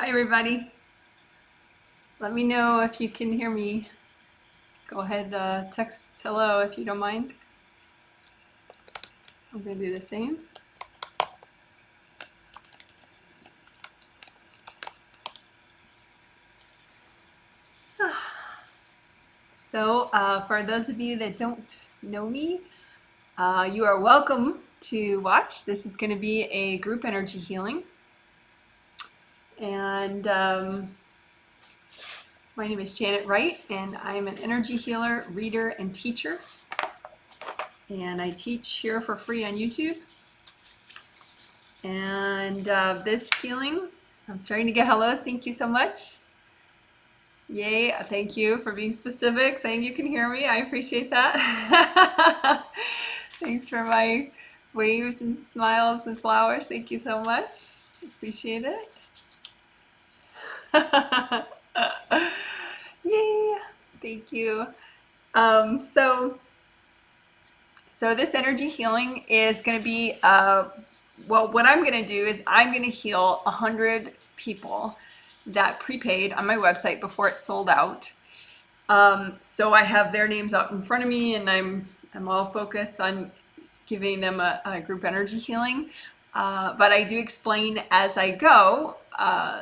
Hi everybody. Let me know if you can hear me. Go ahead, text hello if you don't mind. I'm gonna do the same. So for those of you that don't know me, you are welcome to watch. This is gonna be a group energy healing. And my name is Janet Wright, and I'm an energy healer, reader, and teacher. And I teach here for free on YouTube. And this healing, I'm starting to get hellos. Thank you so much. Yay, thank you for being specific, saying you can hear me. I appreciate that. Thanks for my waves and smiles and flowers. Thank you so much. Appreciate it. Yay, thank you. So this energy healing is going to be, well, what I'm going to do is I'm going to heal 100 people that prepaid on my website before it's sold out. So I have their names out in front of me, and I'm all focused on giving them a group energy healing. But I do explain as I go,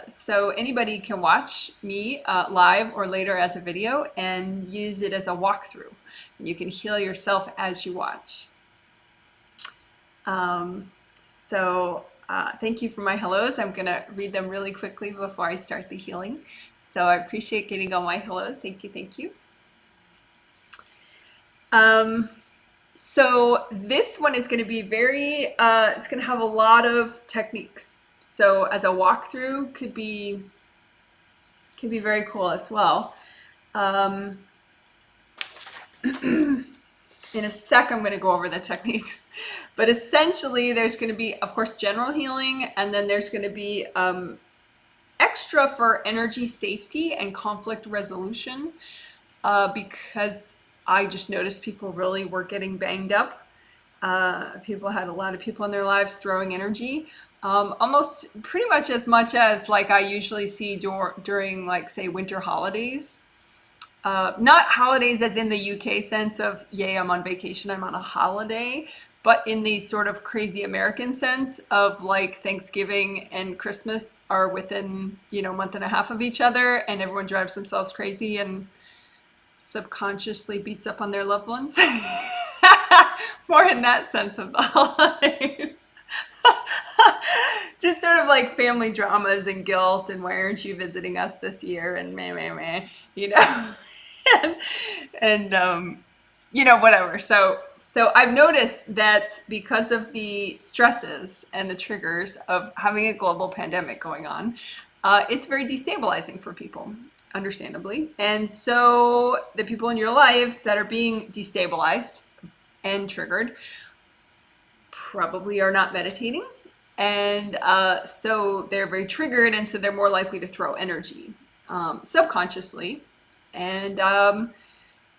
so anybody can watch me live or later as a video and use it as a walkthrough. You can heal yourself as you watch. Thank you for my hellos. I'm gonna read them really quickly before I start the healing. So I appreciate getting all my hellos. Thank you, thank you. So this one is going to be very, it's going to have a lot of techniques. So as a walkthrough could be very cool as well. In a sec, I'm going to go over the techniques. But essentially, there's going to be, of course, general healing, and then there's going to be extra for energy safety and conflict resolution, because I just noticed people really were getting banged up. People had a lot of people in their lives throwing energy, almost pretty much as like I usually see during, like, say, winter holidays. Not holidays as in the UK sense of, yay, I'm on vacation, I'm on a holiday, but in the sort of crazy American sense of, like, Thanksgiving and Christmas are within, a month and a half of each other, and everyone drives themselves crazy and subconsciously beats up on their loved ones. More in that sense of the holidays. Just sort of like family dramas and guilt and why aren't you visiting us this year and meh, and whatever. So I've noticed that because of the stresses and the triggers of having a global pandemic going on, it's very destabilizing for people, understandably. And so the people in your lives that are being destabilized and triggered probably are not meditating. And so they're very triggered, and so they're more likely to throw energy subconsciously. And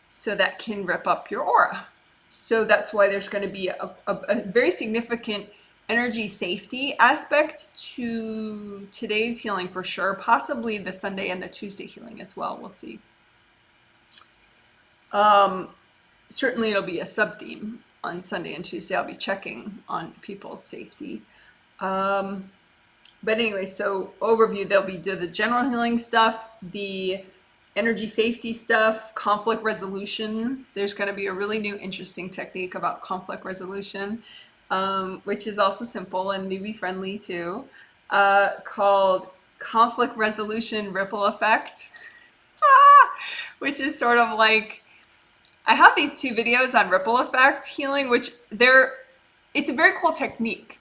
so that can rip up your aura. So that's why there's going to be a very significant energy safety aspect to today's healing for sure, possibly the Sunday and the Tuesday healing as well. We'll see. Certainly it'll be a sub-theme on Sunday and Tuesday. I'll be checking on people's safety. But anyway, so overview, there'll be the general healing stuff, the energy safety stuff, conflict resolution. There's going to be a really new interesting technique about conflict resolution, which is also simple and newbie friendly too, called conflict resolution ripple effect, which is sort of like, I have these 2 videos on ripple effect healing, which it's a very cool technique.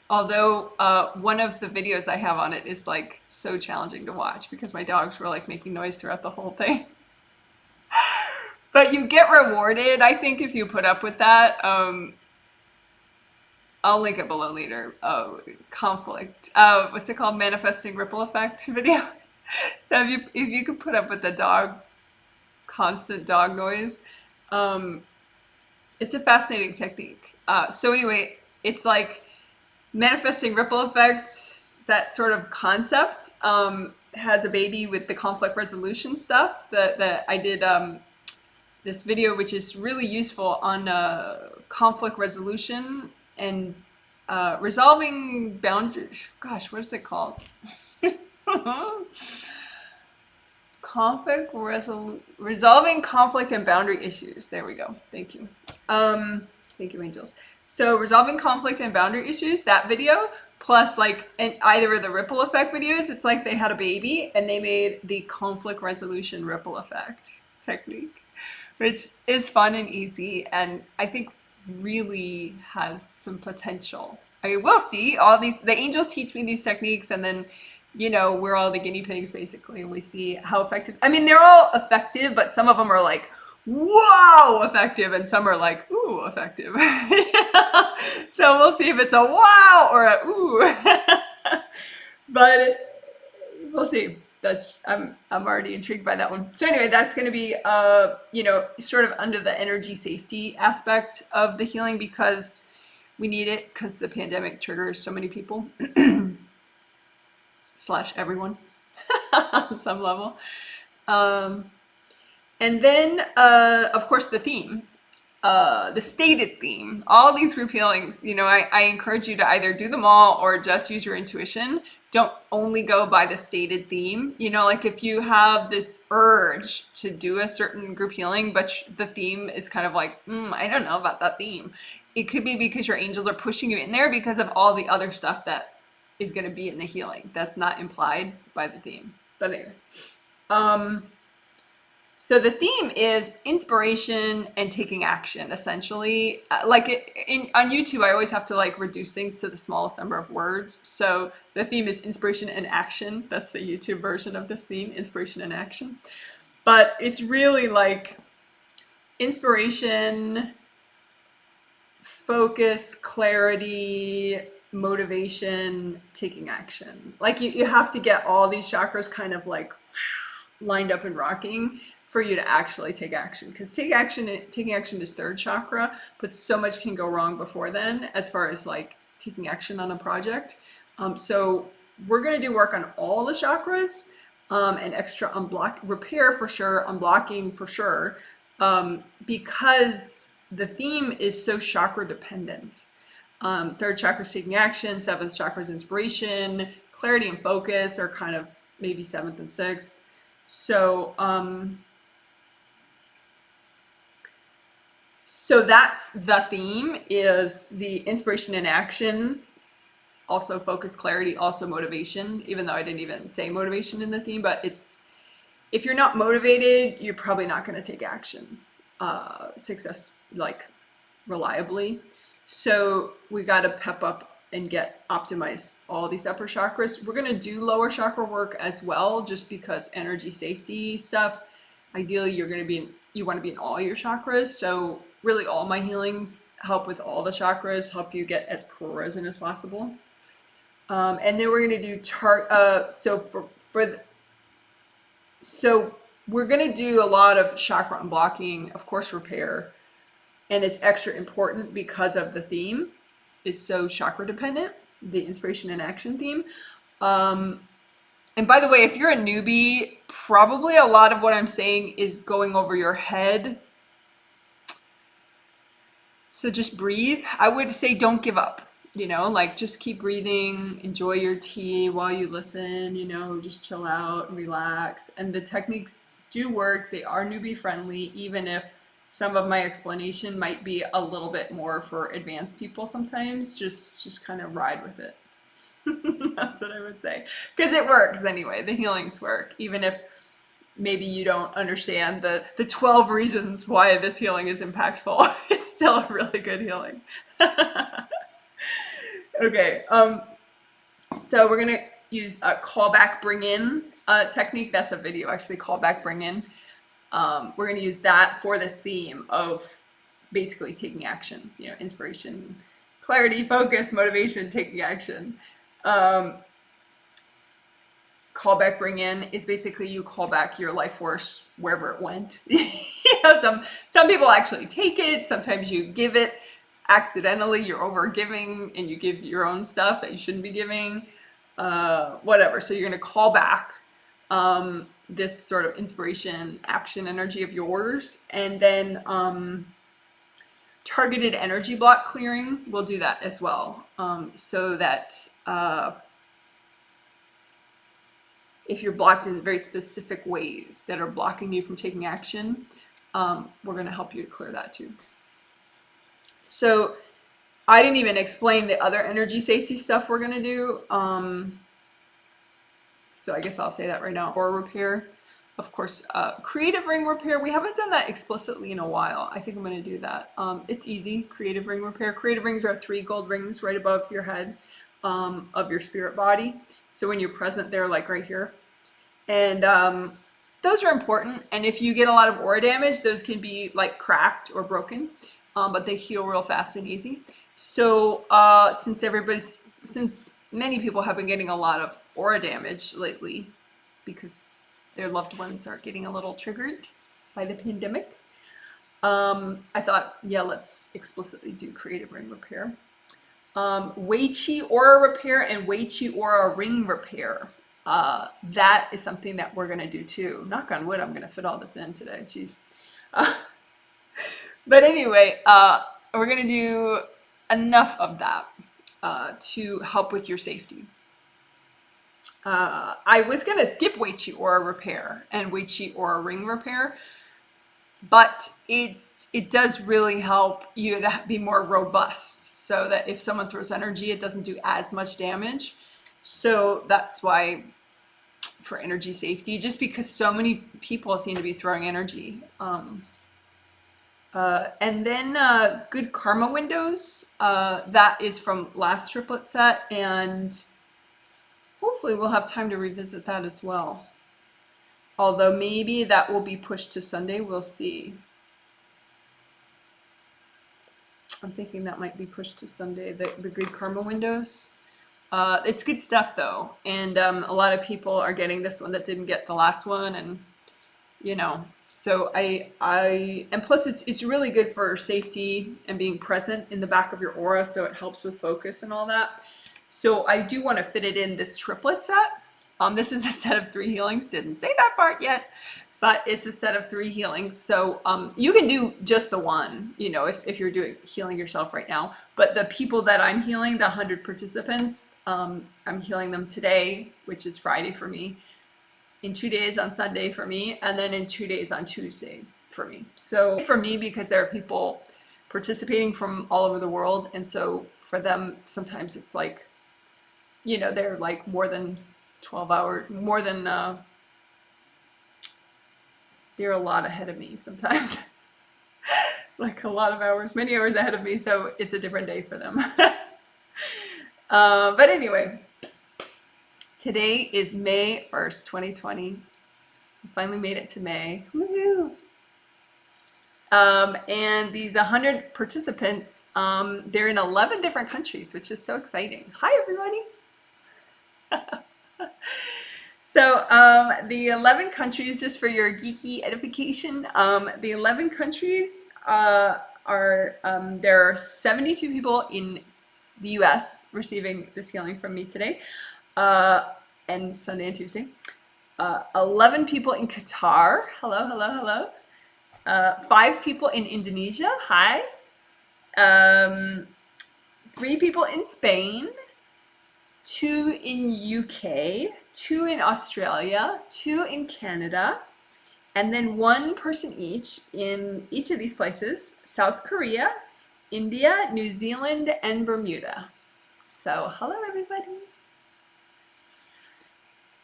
Although one of the videos I have on it is like so challenging to watch because my dogs were like making noise throughout the whole thing. But you get rewarded, I think, if you put up with that. I'll link it below later. Conflict. What's it called? Manifesting ripple effect video. So if you could put up with the constant dog noise, it's a fascinating technique. So anyway, it's like manifesting ripple effects. that sort of concept has a baby with the conflict resolution stuff that I did this video, which is really useful on conflict resolution and resolving boundaries. Gosh, what is it called? Resolving conflict and boundary issues. There we go. Thank you. Thank you, angels. So resolving conflict and boundary issues, that video, plus like in either of the ripple effect videos, it's like they had a baby and they made the conflict resolution ripple effect technique, which is fun and easy, and I think really has some potential. I mean, we'll see. All these, the angels teach me these techniques, and then, you know, we're all the guinea pigs basically, and we see how effective. I mean, they're all effective, but some of them are like, wow, effective, and some are like, ooh, effective. So we'll see if it's a wow or a ooh. But we'll see. I'm already intrigued by that one. So anyway, that's going to be you know, sort of under the energy safety aspect of the healing, because we need it, because the pandemic triggers so many people / everyone on some level. And then, of course, the theme, the stated theme, all these group healings, you know, I encourage you to either do them all or just use your intuition. Don't only go by the stated theme. You know, like if you have this urge to do a certain group healing, but the theme is kind of like, I don't know about that theme. It could be because your angels are pushing you in there because of all the other stuff that is going to be in the healing. That's not implied by the theme. But anyway. So the theme is inspiration and taking action, essentially. Like on YouTube, I always have to like reduce things to the smallest number of words. So the theme is inspiration and action. That's the YouTube version of this theme, inspiration and action. But it's really like inspiration, focus, clarity, motivation, taking action. Like you have to get all these chakras kind of like lined up and rocking for you to actually take action, because taking action is third chakra, but so much can go wrong before then as far as like taking action on a project. So we're going to do work on all the chakras, and extra unblock, repair for sure, unblocking for sure, because the theme is so chakra dependent. Third chakra is taking action, seventh chakra is inspiration, clarity and focus are kind of maybe seventh and sixth. So so that's the theme, is the inspiration and action, also focus, clarity, also motivation, even though I didn't even say motivation in the theme, but it's, if you're not motivated, you're probably not going to take action, success, like reliably. So we got to pep up and get optimized all these upper chakras. We're going to do lower chakra work as well, just because energy safety stuff, ideally you're going to be you want to be in all your chakras. So really all my healings help with all the chakras, help you get as present as possible. And then we're going to do so we're going to do a lot of chakra unblocking, of course, repair. And it's extra important because of the theme is so chakra dependent, the inspiration and action theme. And by the way, if you're a newbie, probably a lot of what I'm saying is going over your head. So just breathe. I would say don't give up, you know, like just keep breathing, enjoy your tea while you listen, you know, just chill out, relax. And the techniques do work. They are newbie friendly, even if some of my explanation might be a little bit more for advanced people sometimes. Just kind of ride with it. That's what I would say. Because it works anyway. The healings work. Even if maybe you don't understand the 12 reasons why this healing is impactful, it's still a really good healing. Okay. So we're going to use a callback bring in technique. That's a video, actually, callback bring in. We're going to use that for this theme of basically taking action, you know, inspiration, clarity, focus, motivation, taking action. Callback bring in is basically you call back your life force wherever it went. You know, some people actually take it. Sometimes you give it accidentally. You're over giving and you give your own stuff that you shouldn't be giving. whatever. So you're going to call back this sort of inspiration, action energy of yours, and then targeted energy block clearing will do that as well. So that if you're blocked in very specific ways that are blocking you from taking action, we're going to help you to clear that too. So I didn't even explain the other energy safety stuff we're going to do. So I guess I'll say that right now. Aura repair, of course, creative ring repair. We haven't done that explicitly in a while. I think I'm going to do that. It's easy. Creative ring repair. Creative rings are 3 gold rings right above your head of your spirit body. So when you're present, they're like right here. And those are important. And if you get a lot of aura damage, those can be like cracked or broken, but they heal real fast and easy. So since many people have been getting a lot of aura damage lately because their loved ones are getting a little triggered by the pandemic, I thought, yeah, let's explicitly do creative ring repair. Wei Chi Aura repair and Wei Chi Aura Ring repair. That is something that we're going to do too. Knock on wood, I'm going to fit all this in today. Jeez. But anyway, we're going to do enough of that to help with your safety. I was going to skip Wei Chi Aura repair and Wei Chi Aura Ring repair, but it does really help you to be more robust so that if someone throws energy, it doesn't do as much damage. So that's why, for energy safety, just because so many people seem to be throwing energy. And then good karma windows. That is from last triplet set, and hopefully we'll have time to revisit that as well. Although maybe that will be pushed to Sunday, we'll see. I'm thinking that might be pushed to Sunday, the good karma windows. It's good stuff though, and a lot of people are getting this one that didn't get the last one, and you know, so and plus it's really good for safety and being present in the back of your aura, so it helps with focus and all that. So I do want to fit it in this triplet set. This is a set of 3 healings. Didn't say that part yet, but it's a set of 3 healings. So you can do just the one, you know, if you're healing yourself right now. But the people that I'm healing, the 100 participants, I'm healing them today, which is Friday for me, in 2 days on Sunday for me, and then in 2 days on Tuesday for me. So for me, because there are people participating from all over the world, and so for them, sometimes it's like, you know, they're like more than 12 hours, more than, they're a lot ahead of me sometimes. Like a lot of hours, many hours ahead of me, so it's a different day for them. But anyway, today is May 1st, 2020. I finally made it to May. Woohoo! And these 100 participants, they're in 11 different countries, which is so exciting. Hi, everybody. So the 11 countries, just for your geeky edification, the 11 countries are, there are 72 people in the US receiving this healing from me today, and Sunday and Tuesday. 11 people in Qatar. Hello, hello, hello. 5 people in Indonesia. Hi. 3 people in Spain. 2 in UK, 2 in Australia, 2 in Canada, and then 1 person each in each of these places: South Korea, India, New Zealand, and Bermuda. So hello, everybody.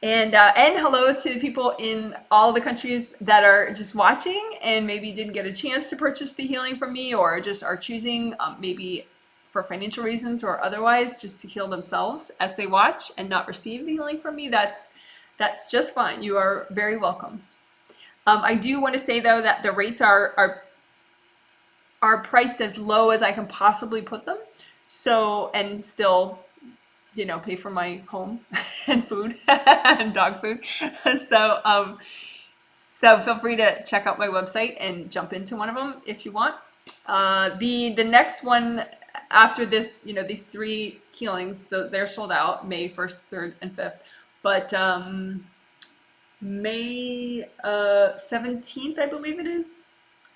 And hello to the people in all the countries that are just watching and maybe didn't get a chance to purchase the healing from me, or just are choosing maybe for financial reasons or otherwise just to heal themselves as they watch and not receive the healing from me. That's just fine. You are very welcome. I do want to say though that the rates are priced as low as I can possibly put them. So, and still, you know, pay for my home and food and dog food. So feel free to check out my website and jump into one of them if you want. The next one after this, these 3 healings, they're sold out May 1st, 3rd, and 5th. But May 17th, I believe it is.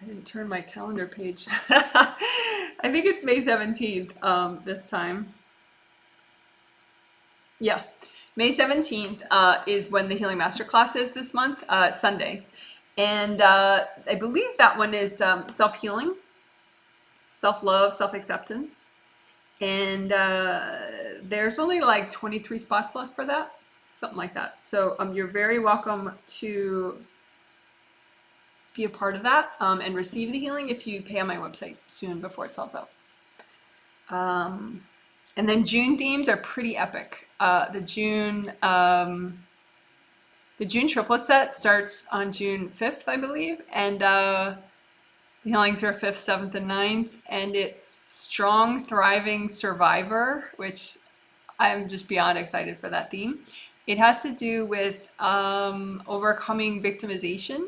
I didn't turn my calendar page. I think it's May 17th this time. Yeah, May 17th is when the Healing Masterclass is this month, Sunday. And I believe that one is self-healing, self-love, self-acceptance. And there's only like 23 spots left for that, something like that. So you're very welcome to be a part of that and receive the healing if you pay on my website soon before it sells out. And then June themes are pretty epic. The June triplet set starts on June 5th, I believe, and the healings are 5th, 7th, and 9th, and it's Strong, Thriving Survivor, which I'm just beyond excited for that theme. It has to do with overcoming victimization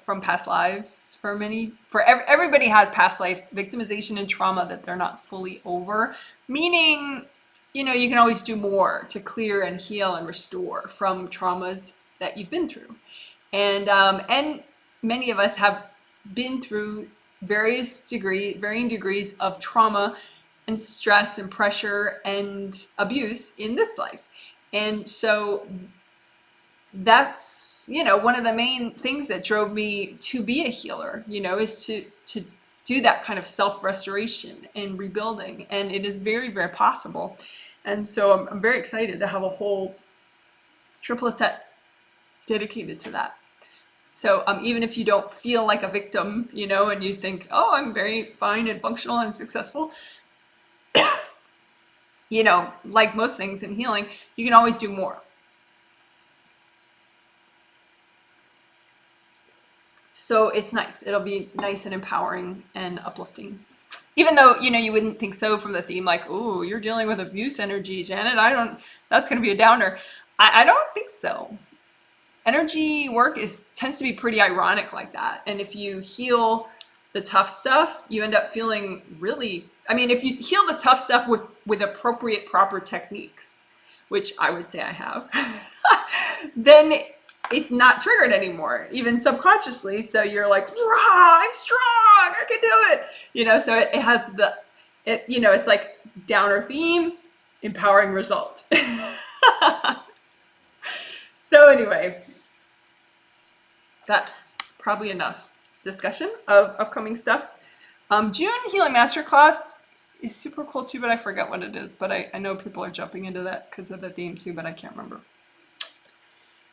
from past lives. Everybody has past life victimization and trauma that they're not fully over, meaning you can always do more to clear and heal and restore from traumas that you've been through. And many of us have been through varying degrees of trauma and stress and pressure and abuse in this life. And so that's, one of the main things that drove me to be a healer, is to do that kind of self-restoration and rebuilding. And it is very, very possible. And so I'm very excited to have a whole triplet set dedicated to that. So even if you don't feel like a victim, and you think, oh, I'm very fine and functional and successful, like most things in healing, you can always do more. So it's nice. It'll be nice and empowering and uplifting. Even though, you wouldn't think so from the theme, like, oh, you're dealing with abuse energy, Janet. That's going to be a downer. I don't think so. Energy work tends to be pretty ironic like that. And if you heal the tough stuff, you end up feeling really, if you heal the tough stuff with appropriate, proper techniques, which I would say I have, then it's not triggered anymore, even subconsciously. So you're like, rah, I'm strong, I can do it. So it has it's like downer theme, empowering result. So anyway, that's probably enough discussion of upcoming stuff. June Healing Masterclass is super cool too, but I forget what it is. But I know people are jumping into that because of the theme too, but I can't remember.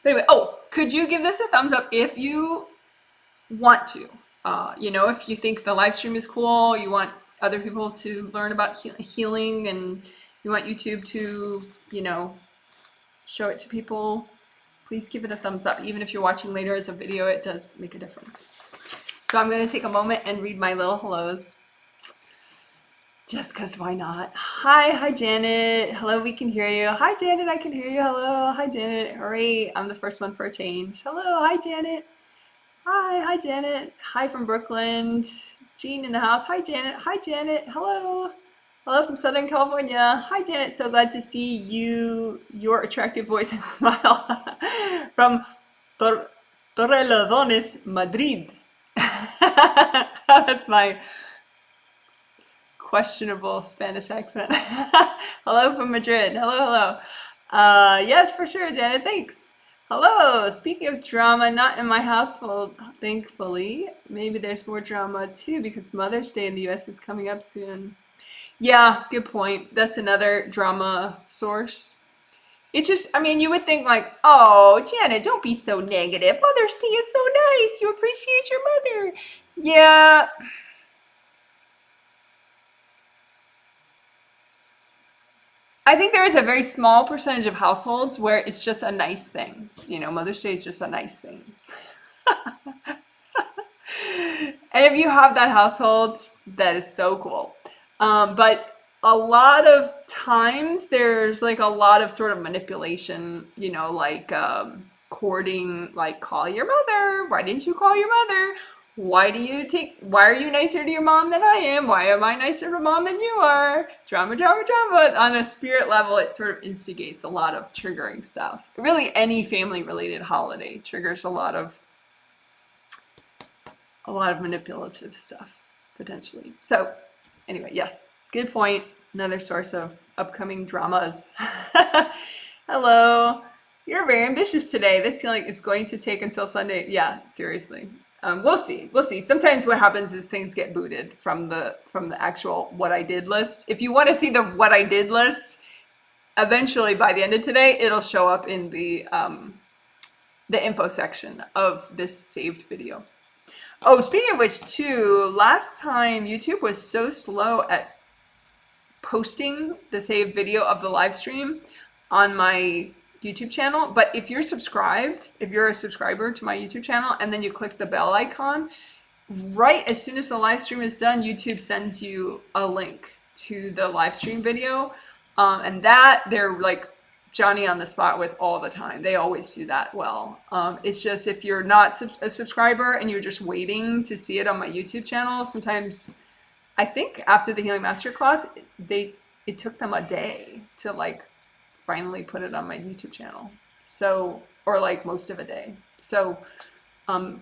But anyway, could you give this a thumbs up if you want to? If you think the live stream is cool, you want other people to learn about healing, and you want YouTube to, show it to people, please give it a thumbs up. Even if you're watching later as a video, it does make a difference. So I'm going to take a moment and read my little hellos. Just because why not? Hi Janet. Hello, we can hear you. Hi Janet, I can hear you. Hello. Hi Janet. Hooray, I'm the first one for a change. Hello, hi Janet. Hi Janet. Hi from Brooklyn. Jean in the house. Hi Janet. Hi Janet. Hello. Hello from Southern California. Hi Janet, so glad to see you, your attractive voice and smile. From Torrelodones, Madrid. That's my questionable Spanish accent. Hello from Madrid. Hello. Yes, for sure, Janet. Thanks. Hello. Speaking of drama, not in my household, thankfully. Maybe there's more drama too because Mother's Day in the US is coming up soon. Yeah, good point. That's another drama source. It's just, you would think like, oh, Janet, don't be so negative. Mother's Day is so nice. You appreciate your mother. Yeah. I think there is a very small percentage of households where it's just a nice thing. Mother's Day is just a nice thing. And if you have that household, that is so cool. But a lot of times there's like a lot of sort of manipulation, like courting, like call your mother. Why didn't you call your mother? Why are you nicer to your mom than I am? Why am I nicer to mom than you are? Drama, drama, drama. On a spirit level, it sort of instigates a lot of triggering stuff. Really, any family related holiday triggers a lot of manipulative stuff, potentially. So anyway, yes, good point. Another source of upcoming dramas. Hello. You're very ambitious today. This healing is going to take until Sunday. Yeah, seriously. We'll see. We'll see. Sometimes what happens is things get booted from the actual what I did list. If you want to see the what I did list, eventually by the end of today, it'll show up in the info section of this saved video. Oh, speaking of which, too, last time YouTube was so slow at posting the saved video of the live stream on my YouTube channel. But if you're subscribed, if you're a subscriber to my YouTube channel, and then you click the bell icon, right as soon as the live stream is done, YouTube sends you a link to the live stream video. And that they're like Johnny on the spot with all the time. They always do that well. It's just if you're not a subscriber and you're just waiting to see it on my YouTube channel, sometimes I think after the Healing Masterclass, it took them a day to like finally put it on my YouTube channel. So, or like most of a day. So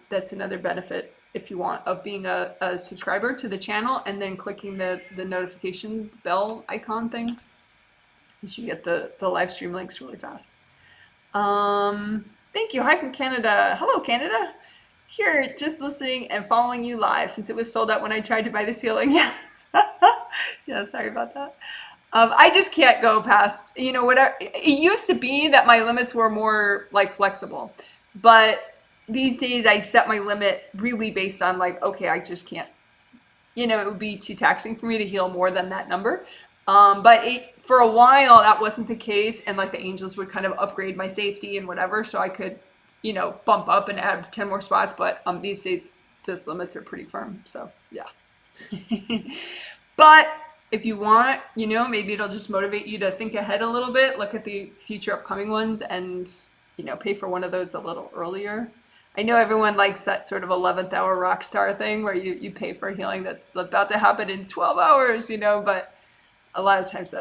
that's another benefit if you want of being a subscriber to the channel and then clicking the notifications bell icon thing. You should get the live stream links really fast. Thank you. Hi from Canada. Hello, Canada. Here, just listening and following you live since it was sold out when I tried to buy this healing. Yeah. Yeah, sorry about that. I just can't go past, whatever. It used to be that my limits were more like flexible, but these days I set my limit really based on like, okay, I just can't, it would be too taxing for me to heal more than that number. But for a while that wasn't the case, and like the angels would kind of upgrade my safety and whatever, so I could, bump up and add 10 more spots. But these days those limits are pretty firm. So yeah. But if you want, maybe it'll just motivate you to think ahead a little bit, look at the future upcoming ones, and pay for one of those a little earlier. I know everyone likes that sort of 11th hour rock star thing where you pay for a healing that's about to happen in 12 hours, but a lot of times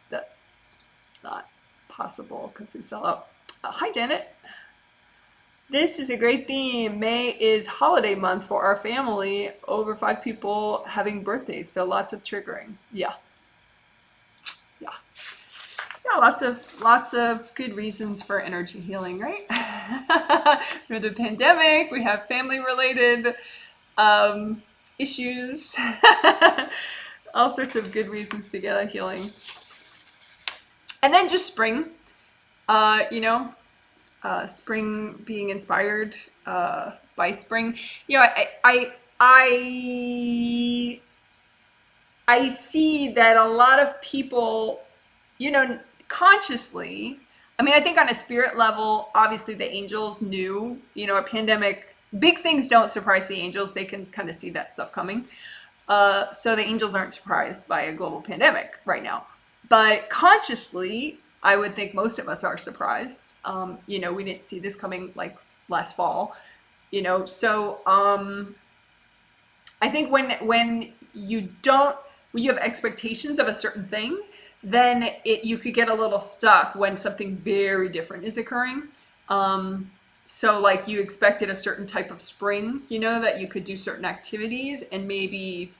that's not possible because they sell out. Hi, Janet. This is a great theme. May is holiday month for our family. Over 5 people having birthdays, so lots of triggering. Yeah. Lots of good reasons for energy healing, right? We have the pandemic. We have family-related issues. All sorts of good reasons to get a healing. And then just spring, spring being inspired by spring. I see that a lot of people, consciously, I think on a spirit level, obviously the angels knew, a pandemic, big things don't surprise the angels. They can kind of see that stuff coming. So the angels aren't surprised by a global pandemic right now. But consciously, I would think most of us are surprised. We didn't see this coming like last fall, so I think when you have expectations of a certain thing, then you could get a little stuck when something very different is occurring. So like you expected a certain type of spring, that you could do certain activities, and maybe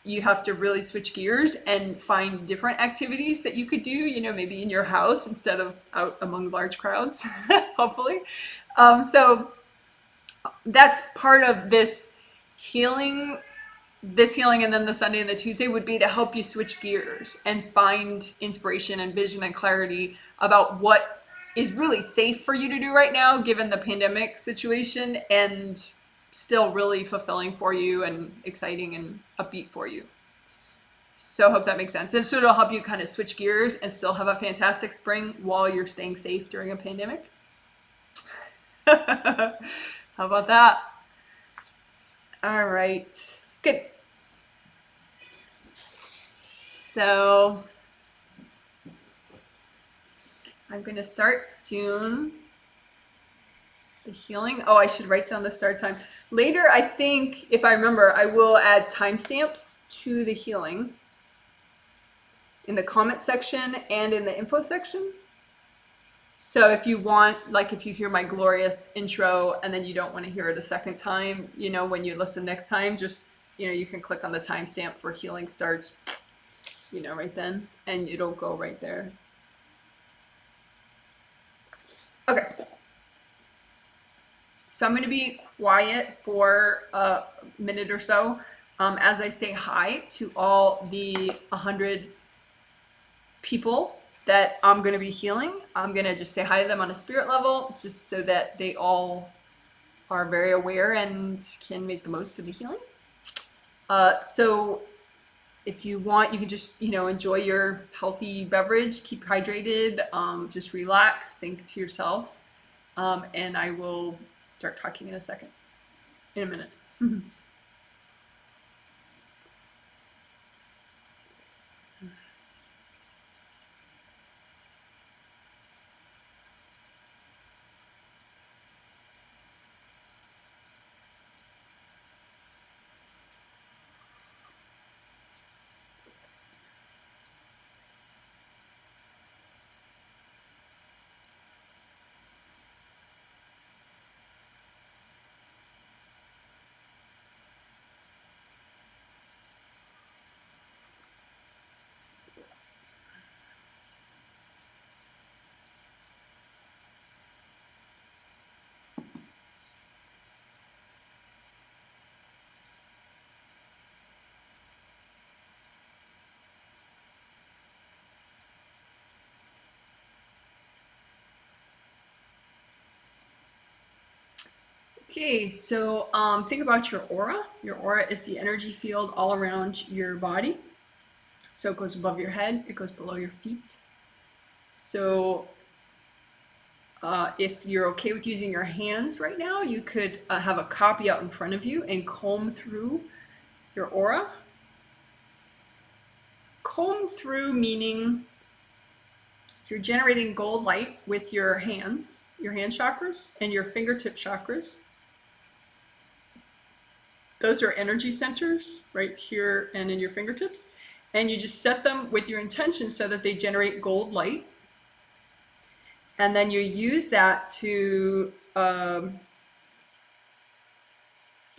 you have to really switch gears and find different activities that you could do, maybe in your house instead of out among large crowds, hopefully. So that's part of this healing, and then the Sunday and the Tuesday would be to help you switch gears and find inspiration and vision and clarity about what is really safe for you to do right now, given the pandemic situation, and still really fulfilling for you and exciting and upbeat for you. So I hope that makes sense. And so it'll help you kind of switch gears and still have a fantastic spring while you're staying safe during a pandemic. How about that? All right, good. So I'm going to start soon. The healing. Oh, I should write down the start time. Later, I think, if I remember, I will add timestamps to the healing in the comment section and in the info section. So if you want, like if you hear my glorious intro and then you don't want to hear it a second time, you know, when you listen next time, just, you know, you can click on the timestamp for healing starts, you know, right then, and it'll go right there. Okay. So I'm going to be quiet for a minute or so as I say hi to all the 100 people that I'm going to be healing. I'm going to just say hi to them on a spirit level, just so that they all are very aware and can make the most of the healing. So if you want, you can just, you know, enjoy your healthy beverage, keep hydrated, just relax, think to yourself, and I will start talking in a minute. Okay, so think about your aura. Your aura is the energy field all around your body. So it goes above your head, it goes below your feet. So if you're okay with using your hands right now, you could have a copy out in front of you and comb through your aura. Comb through meaning you're generating gold light with your hands, your hand chakras, and your fingertip chakras. Those are energy centers right here and in your fingertips. And you just set them with your intention so that they generate gold light. And then you use that to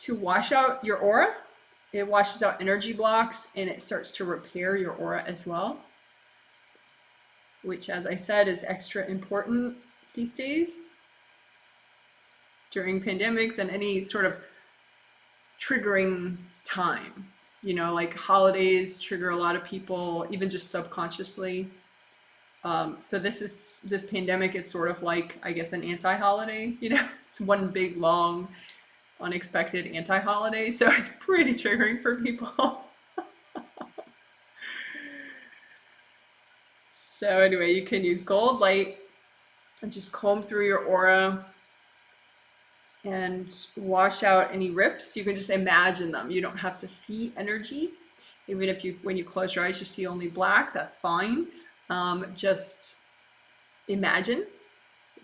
wash out your aura. It washes out energy blocks and it starts to repair your aura as well, which, as I said, is extra important these days during pandemics and any sort of triggering time. You know, like holidays trigger a lot of people, even just subconsciously. So this pandemic is sort of like, I guess, an anti-holiday. You know, it's one big, long, unexpected anti-holiday. So it's pretty triggering for people. So anyway, you can use gold light and just comb through your aura and wash out any rips. You can just imagine them. You don't have to see energy. Even if when you close your eyes, you see only black, that's fine. Just imagine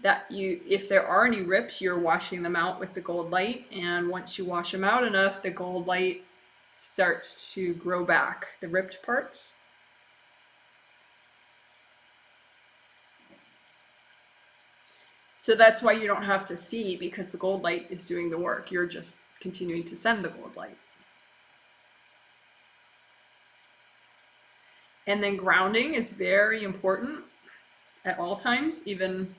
that if there are any rips, you're washing them out with the gold light. And once you wash them out enough, the gold light starts to grow back the ripped parts. So that's why you don't have to see, because the gold light is doing the work. You're just continuing to send the gold light. And then grounding is very important at all times, even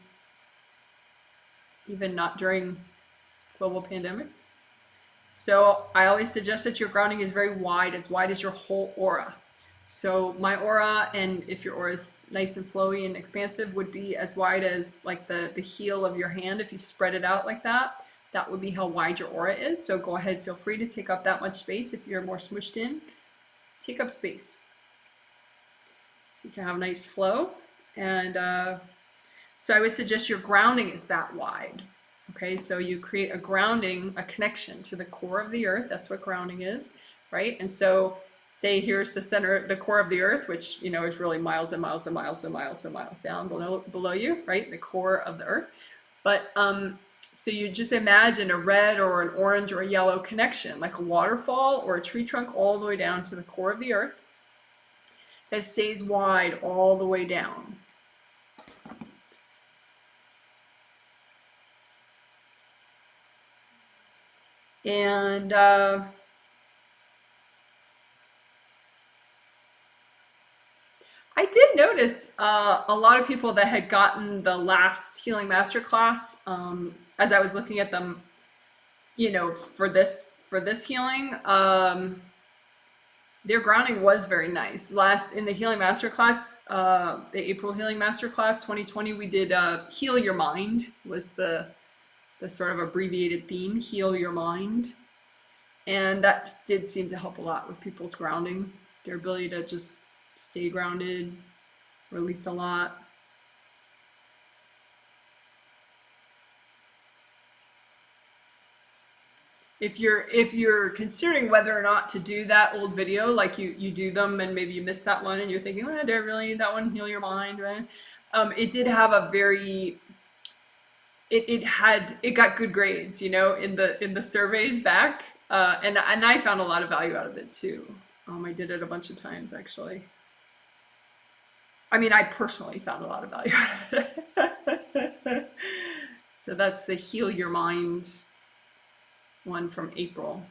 not during global pandemics. So I always suggest that your grounding is very wide as your whole aura. So my aura, and if your aura is nice and flowy and expansive, would be as wide as like the heel of your hand. If you spread it out like that, that would be how wide your aura is. So go ahead, feel free to take up that much space. If you're more smushed in, take up space. So you can have a nice flow. And so I would suggest your grounding is that wide. Okay, so you create a grounding, a connection to the core of the earth. That's what grounding is, right? And so say here's the center, the core of the earth, which, you know, is really miles and miles and miles and miles and miles down below you, right? The core of the earth. But So you just imagine a red or an orange or a yellow connection, like a waterfall or a tree trunk, all the way down to the core of the earth that stays wide all the way down. And I did notice a lot of people that had gotten the last healing masterclass, as I was looking at them, you know, for this healing, their grounding was very nice. Last in the healing masterclass, the April healing masterclass 2020, we did heal your mind was the sort of abbreviated theme, heal your mind. And that did seem to help a lot with people's grounding, their ability to just stay grounded, release a lot. If you're considering whether or not to do that old video, like you do them and maybe you missed that one and you're thinking, well, do I really need that one? Heal your mind, right? It did have a very it got good grades, you know, in the surveys back, and I found a lot of value out of it too. I did it a bunch of times actually. I mean, I personally found a lot of value out of it. So that's the heal your mind one from April,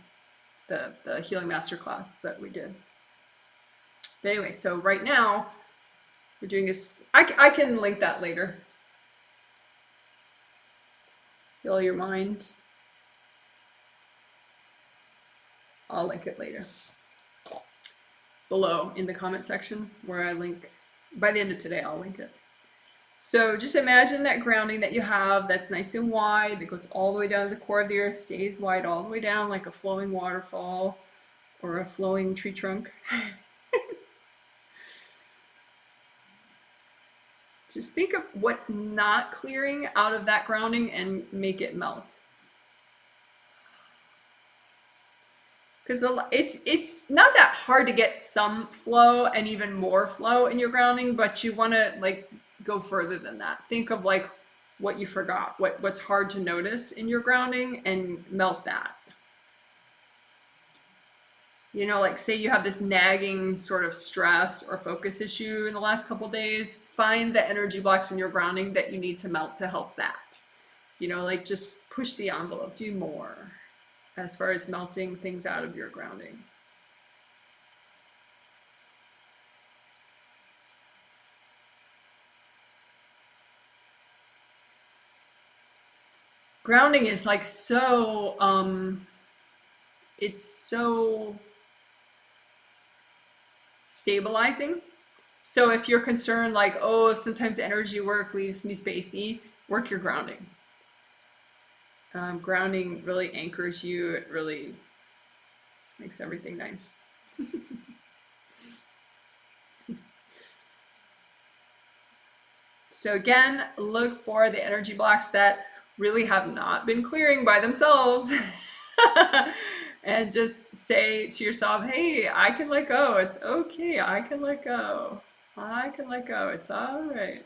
the healing masterclass that we did. But anyway, so right now we're doing this. I can link that later. Heal your mind. I'll link it later below in the comment section where I link. By the end of today, I'll link it. So just imagine that grounding that you have that's nice and wide, that goes all the way down to the core of the earth, stays wide all the way down like a flowing waterfall or a flowing tree trunk. Just think of what's not clearing out of that grounding and make it melt. Because it's not that hard to get some flow and even more flow in your grounding, but you want to like go further than that. Think of like what you forgot, what's hard to notice in your grounding, and melt that. You know, like say you have this nagging sort of stress or focus issue in the last couple of days, find the energy blocks in your grounding that you need to melt to help that. You know, like just push the envelope, do more as far as melting things out of your grounding. Grounding is like so, it's so stabilizing. So if you're concerned like, oh, sometimes energy work leaves me spacey, work your grounding. Grounding really anchors you. It really makes everything nice. So again, look for the energy blocks that really have not been clearing by themselves. And just say to yourself, hey, I can let go. It's okay. I can let go. I can let go. It's all right.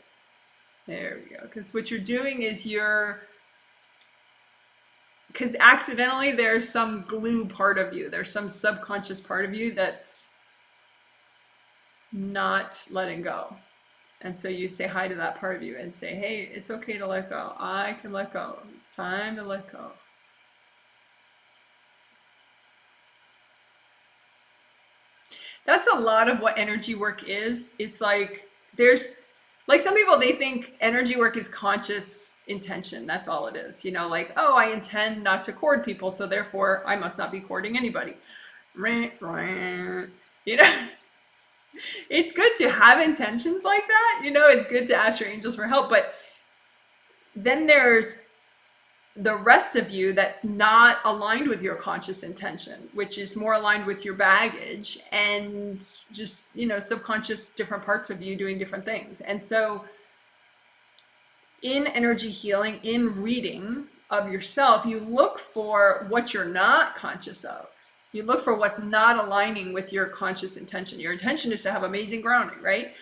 There we go. Because what you're doing is because accidentally there's some glue part of you. There's some subconscious part of you that's not letting go. And so you say hi to that part of you and say, hey, it's okay to let go. I can let go. It's time to let go. That's a lot of what energy work is. It's like there's like some people, they think energy work is conscious intention. That's all it is. You know, like, oh, I intend not to cord people, so therefore I must not be cording anybody. You know, it's good to have intentions like that. You know, it's good to ask your angels for help. But then there's the rest of you that's not aligned with your conscious intention, which is more aligned with your baggage and just, you know, subconscious different parts of you doing different things. And so in energy healing, in reading of yourself, you look for what you're not conscious of. You look for what's not aligning with your conscious intention. Your intention is to have amazing grounding, right?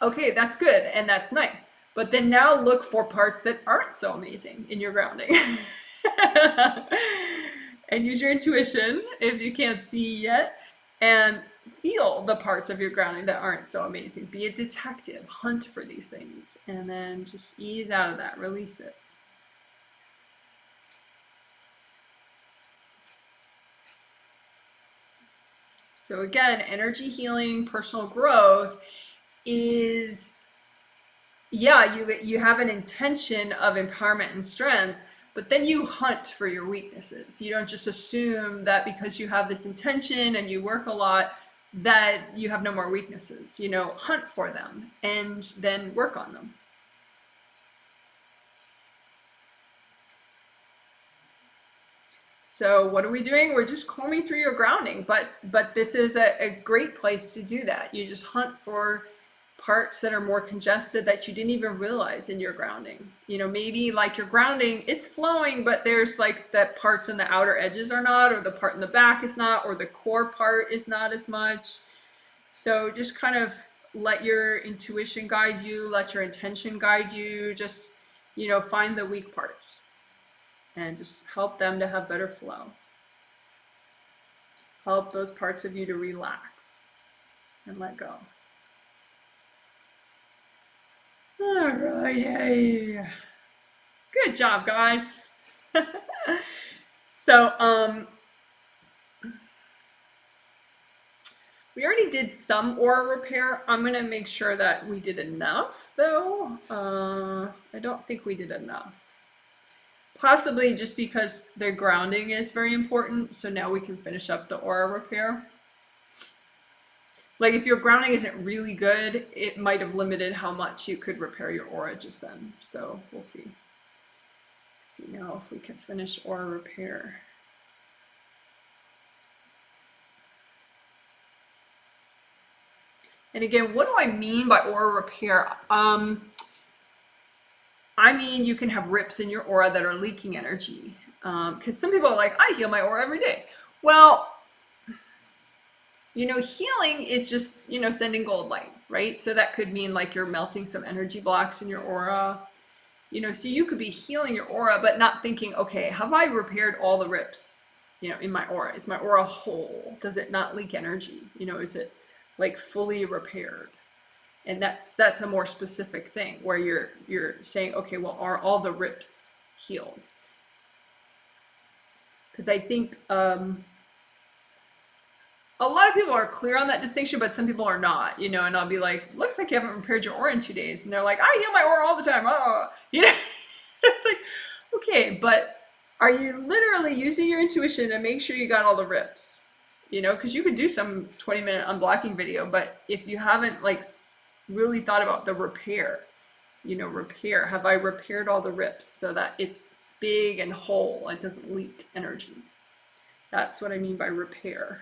Okay, that's good and that's nice. But then now look for parts that aren't so amazing in your grounding. And use your intuition if you can't see yet, and feel the parts of your grounding that aren't so amazing. Be a detective, hunt for these things, and then just ease out of that, release it. So again, energy healing, personal growth is, yeah, you have an intention of empowerment and strength, but then you hunt for your weaknesses. You don't just assume that because you have this intention and you work a lot that you have no more weaknesses. You know, hunt for them and then work on them. So what are we doing? We're just combing through your grounding, but this is a great place to do that. You just hunt for parts that are more congested that you didn't even realize in your grounding. You know, maybe like your grounding, it's flowing, but there's like that parts in the outer edges are not, or the part in the back is not, or the core part is not as much. So just kind of let your intuition guide you, let your intention guide you, just, you know, find the weak parts and just help them to have better flow. Help those parts of you to relax and let go. All right, yay. Good job, guys. So, we already did some aura repair. I'm gonna make sure that we did enough, though. I don't think we did enough. Possibly just because their grounding is very important. So now we can finish up the aura repair. Like if your grounding isn't really good, it might have limited how much you could repair your aura just then. So we'll see. Let's see now if we can finish aura repair. And again, what do I mean by aura repair? I mean, you can have rips in your aura that are leaking energy. Because some people are like, I heal my aura every day. Well, you know, healing is just, you know, sending gold light, right? So that could mean like you're melting some energy blocks in your aura. You know, so you could be healing your aura, but not thinking, okay, have I repaired all the rips, you know, in my aura? Is my aura whole? Does it not leak energy? You know, is it like fully repaired? And that's a more specific thing where you're saying, okay, well, are all the rips healed? Because I think a lot of people are clear on that distinction, but some people are not, you know, and I'll be like, looks like you haven't repaired your aura in 2 days. And they're like, I heal my aura all the time. Oh, you know, it's like, okay, but are you literally using your intuition to make sure you got all the rips? You know, because you could do some 20-minute unblocking video, but if you haven't like really thought about the repair, you know, repair, have I repaired all the rips so that it's big and whole and doesn't leak energy? That's what I mean by repair.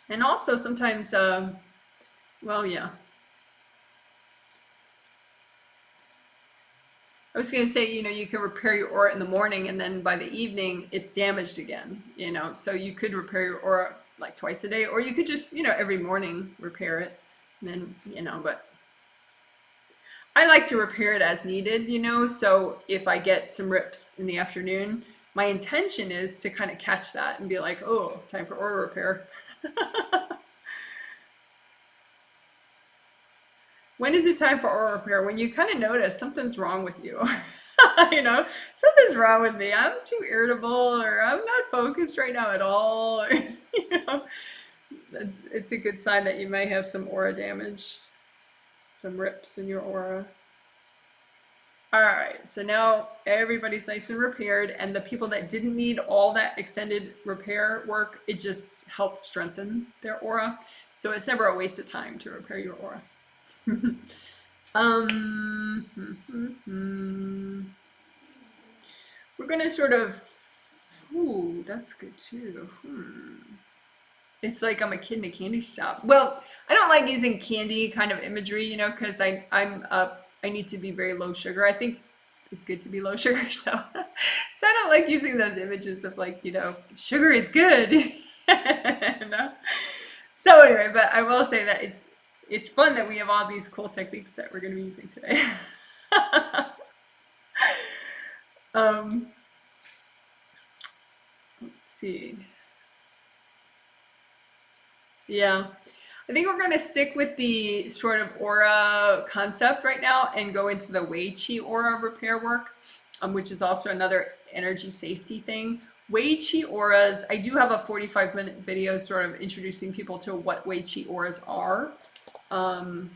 And also sometimes, well, yeah. I was going to say, you know, you can repair your aura in the morning and then by the evening it's damaged again, you know, so you could repair your aura like twice a day, or you could just, you know, every morning repair it. And then, you know, but I like to repair it as needed, you know, so if I get some rips in the afternoon, my intention is to kind of catch that and be like, oh, time for aura repair. When is it time for aura repair? When you kind of notice something's wrong with you. You know, something's wrong with me. I'm too irritable, or I'm not focused right now at all. Or, you know, it's a good sign that you may have some aura damage, some rips in your aura. All right, so now everybody's nice and repaired, and the people that didn't need all that extended repair work, it just helped strengthen their aura. So it's never a waste of time to repair your aura. We're gonna sort of, ooh, that's good too. It's like I'm a kid in a candy shop. Well, I don't like using candy kind of imagery, you know, because I need to be very low sugar. I think it's good to be low sugar, so I don't like using those images of like, you know, sugar is good. You know? So anyway, but I will say that it's fun that we have all these cool techniques that we're going to be using today. um, let's see. Yeah. I think we're going to stick with the sort of aura concept right now and go into the Wei Chi Aura repair work, which is also another energy safety thing. Wei Chi Auras, I do have a 45-minute video sort of introducing people to what Wei Chi Auras are. I'll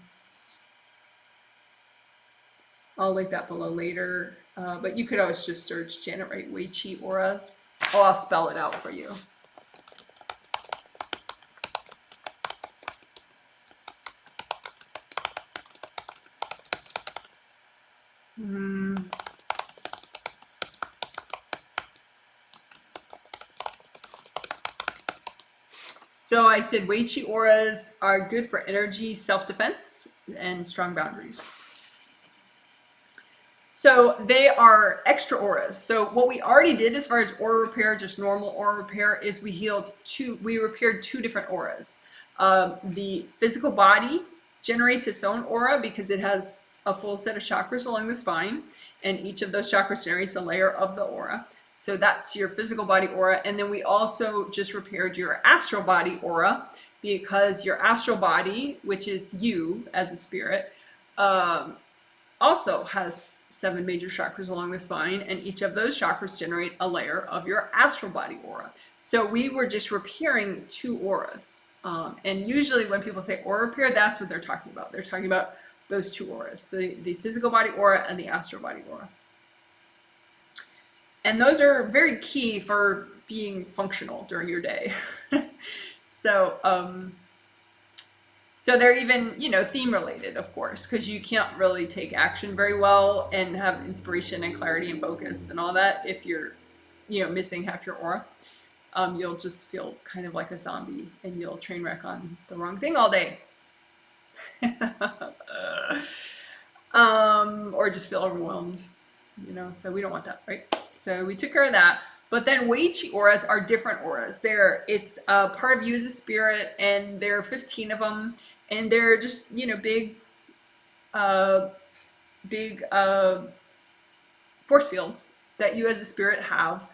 link that below later, but you could always just search Janet Wright Wei Chi Auras. Oh, I'll spell it out for you. So I said Wei Chi Auras are good for energy, self-defense, and strong boundaries. So they are extra auras. So what we already did as far as aura repair, just normal aura repair, is we repaired two different auras. The physical body generates its own aura because it has a full set of chakras along the spine, and each of those chakras generates a layer of the aura. So that's your physical body aura. And then we also just repaired your astral body aura, because your astral body, which is you as a spirit, also has 7 major chakras along the spine, and each of those chakras generate a layer of your astral body aura. So we were just repairing 2 auras. And usually when people say aura repair, that's what they're talking about. They're talking about those 2 auras, the physical body aura and the astral body aura. And those are very key for being functional during your day. So, so they're even, theme related, of course, because you can't really take action very well and have inspiration and clarity and focus and all that if you're, missing half your aura. You'll just feel kind of like a zombie, and you'll train wreck on the wrong thing all day. Or just feel overwhelmed, so we don't want that, right? So we took care of that. But then Wei Chi auras are different auras. It's part of you as a spirit, and there are 15 of them, and they're just, big force fields that you as a spirit have.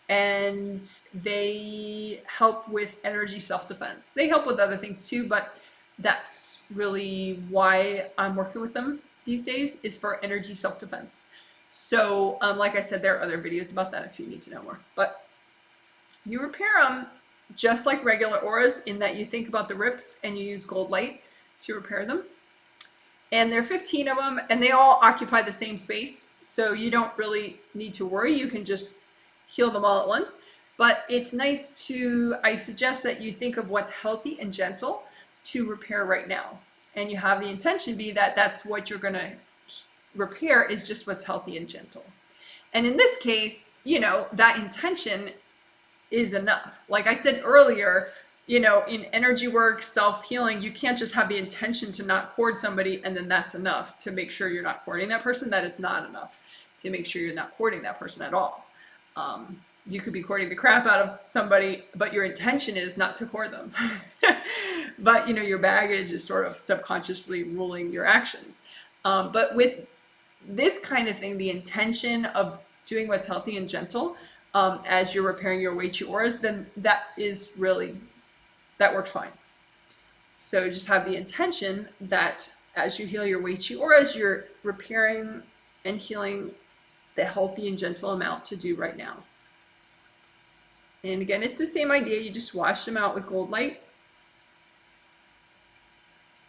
And they help with energy self-defense. They help with other things too, but that's really why I'm working with them these days, is for energy self-defense. So, like I said, there are other videos about that if you need to know more. But you repair them just like regular auras, in that you think about the rips and you use gold light to repair them. And there are 15 of them, and they all occupy the same space. So you don't really need to worry. You can just heal them all at once. But it's nice I suggest that you think of what's healthy and gentle to repair right now. And you have the intention be that that's what you're going to repair, is just what's healthy and gentle. And in this case, that intention is enough. Like I said earlier, in energy work, self-healing, you can't just have the intention to not cord somebody and then that's enough to make sure you're not cording that person. That is not enough to make sure you're not cording that person at all. You could be cording the crap out of somebody, but your intention is not to cord them. But your baggage is sort of subconsciously ruling your actions. But with this kind of thing, the intention of doing what's healthy and gentle, as you're repairing your Wei Chi auras, then that works fine. So just have the intention that as you heal your Wei Chi auras, you're repairing and healing the healthy and gentle amount to do right now. And again, it's the same idea. You just wash them out with gold light.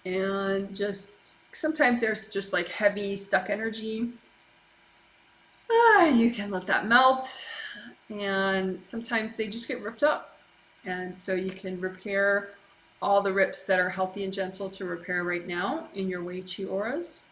And just sometimes there's just like heavy stuck energy. You can let that melt. And sometimes they just get ripped up. And so you can repair all the rips that are healthy and gentle to repair right now in your Wei Chi auras.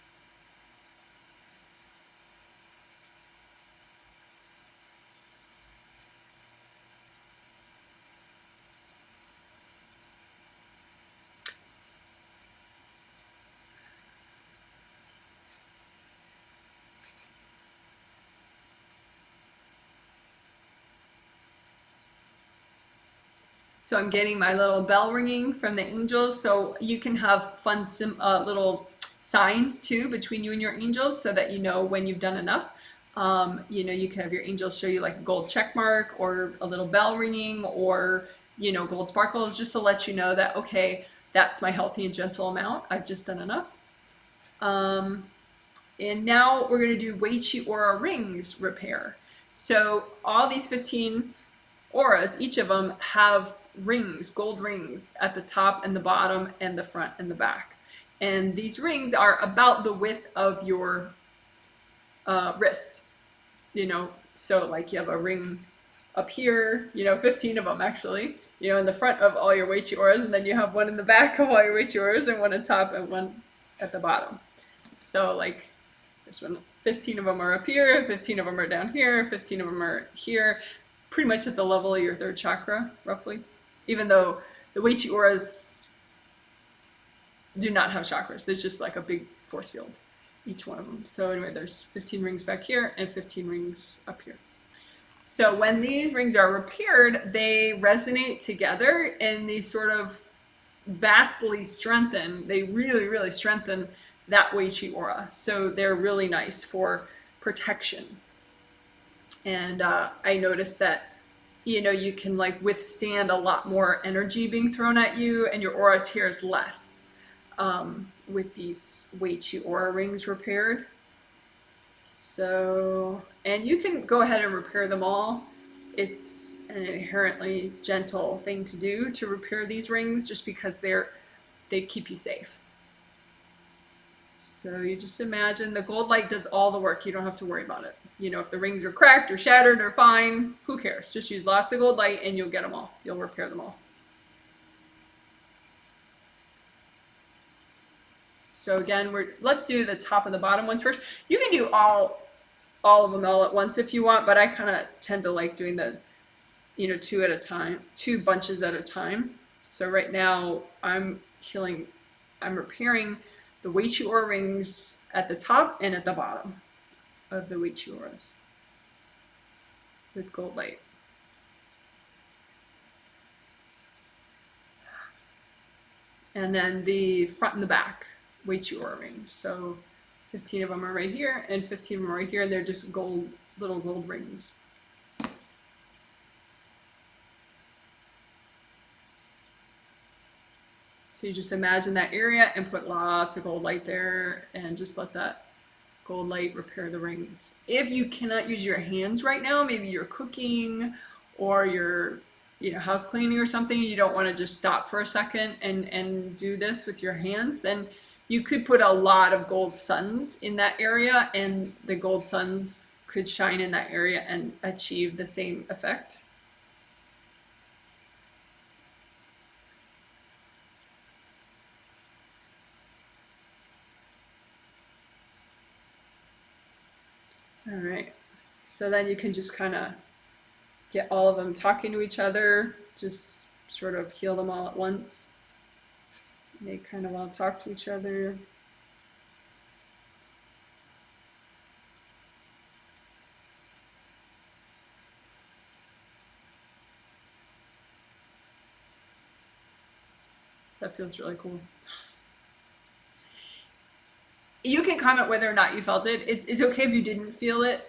So I'm getting my little bell ringing from the angels. So you can have fun little signs too between you and your angels so that you know when you've done enough. You know, you can have your angels show you like a gold check mark or a little bell ringing or, you know, gold sparkles just to let you know that, okay, that's my healthy and gentle amount. I've just done enough. And now we're going to do Wei Chi Aura Rings repair. So all these 15 auras, each of them have rings, gold rings at the top and the bottom and the front and the back. And these rings are about the width of your wrist, you know, so like you have a ring up here, you know, 15 of them actually, you know, in the front of all your Wei Chi auras, and then you have one in the back of all your Wei Chi auras and one on top and one at the bottom. So like this one, 15 of them are up here, 15 of them are down here, 15 of them are here, pretty much at the level of your third chakra, roughly. Even though the Wei Chi auras do not have chakras, there's just like a big force field, each one of them. So anyway, there's 15 rings back here and 15 rings up here. So when these rings are repaired, they resonate together and they sort of vastly strengthen, they really, really strengthen that Wei Chi aura. So they're really nice for protection. And I noticed that, you know, you can like withstand a lot more energy being thrown at you and your aura tears less with these Wei Chi Aura Rings repaired. So, and you can go ahead and repair them all. It's an inherently gentle thing to do to repair these rings just because they keep you safe. So you just imagine the gold light does all the work. You don't have to worry about it. You know, if the rings are cracked or shattered or fine, who cares? Just use lots of gold light and you'll get them all. You'll repair them all. So again, let's do the top and the bottom ones first. You can do all of them all at once if you want, but I kind of tend to like doing the, you know, two at a time, 2 bunches at a time. So right now I'm repairing the Wei Chi Aura Rings at the top and at the bottom of the Wei Chi auras with gold light. And then the front and the back Wei Chi Aura Rings. So 15 of them are right here and 15 of them are right here, and they're just gold, little gold rings. So you just imagine that area and put lots of gold light there and just let that gold light repair the rings. If you cannot use your hands right now, maybe you're cooking or you're, you know, house cleaning or something, you don't want to just stop for a second and do this with your hands, then you could put a lot of gold suns in that area and the gold suns could shine in that area and achieve the same effect. All right, so then you can just kind of get all of them talking to each other, just sort of heal them all at once. They kind of all talk to each other. That feels really cool. You can comment whether or not you felt it. It's okay if you didn't feel it.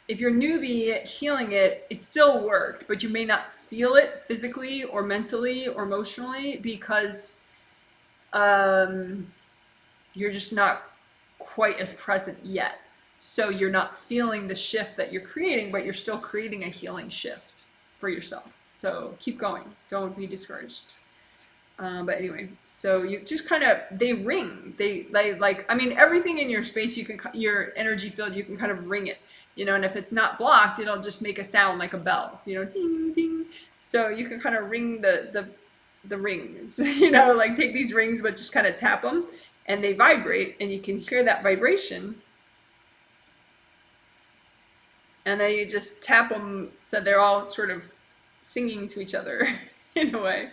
If you're newbie, healing it still worked, but you may not feel it physically or mentally or emotionally because you're just not quite as present yet. So you're not feeling the shift that you're creating, but you're still creating a healing shift for yourself. So keep going. Don't be discouraged. But anyway, so you just kind of, they ring. They like, I mean, everything in your space, your energy field, you can kind of ring it, you know, and if it's not blocked, it'll just make a sound like a bell, you know, ding, ding. So you can kind of ring the rings, you know, like take these rings, but just kind of tap them and they vibrate and you can hear that vibration. And then you just tap them so they're all sort of singing to each other in a way.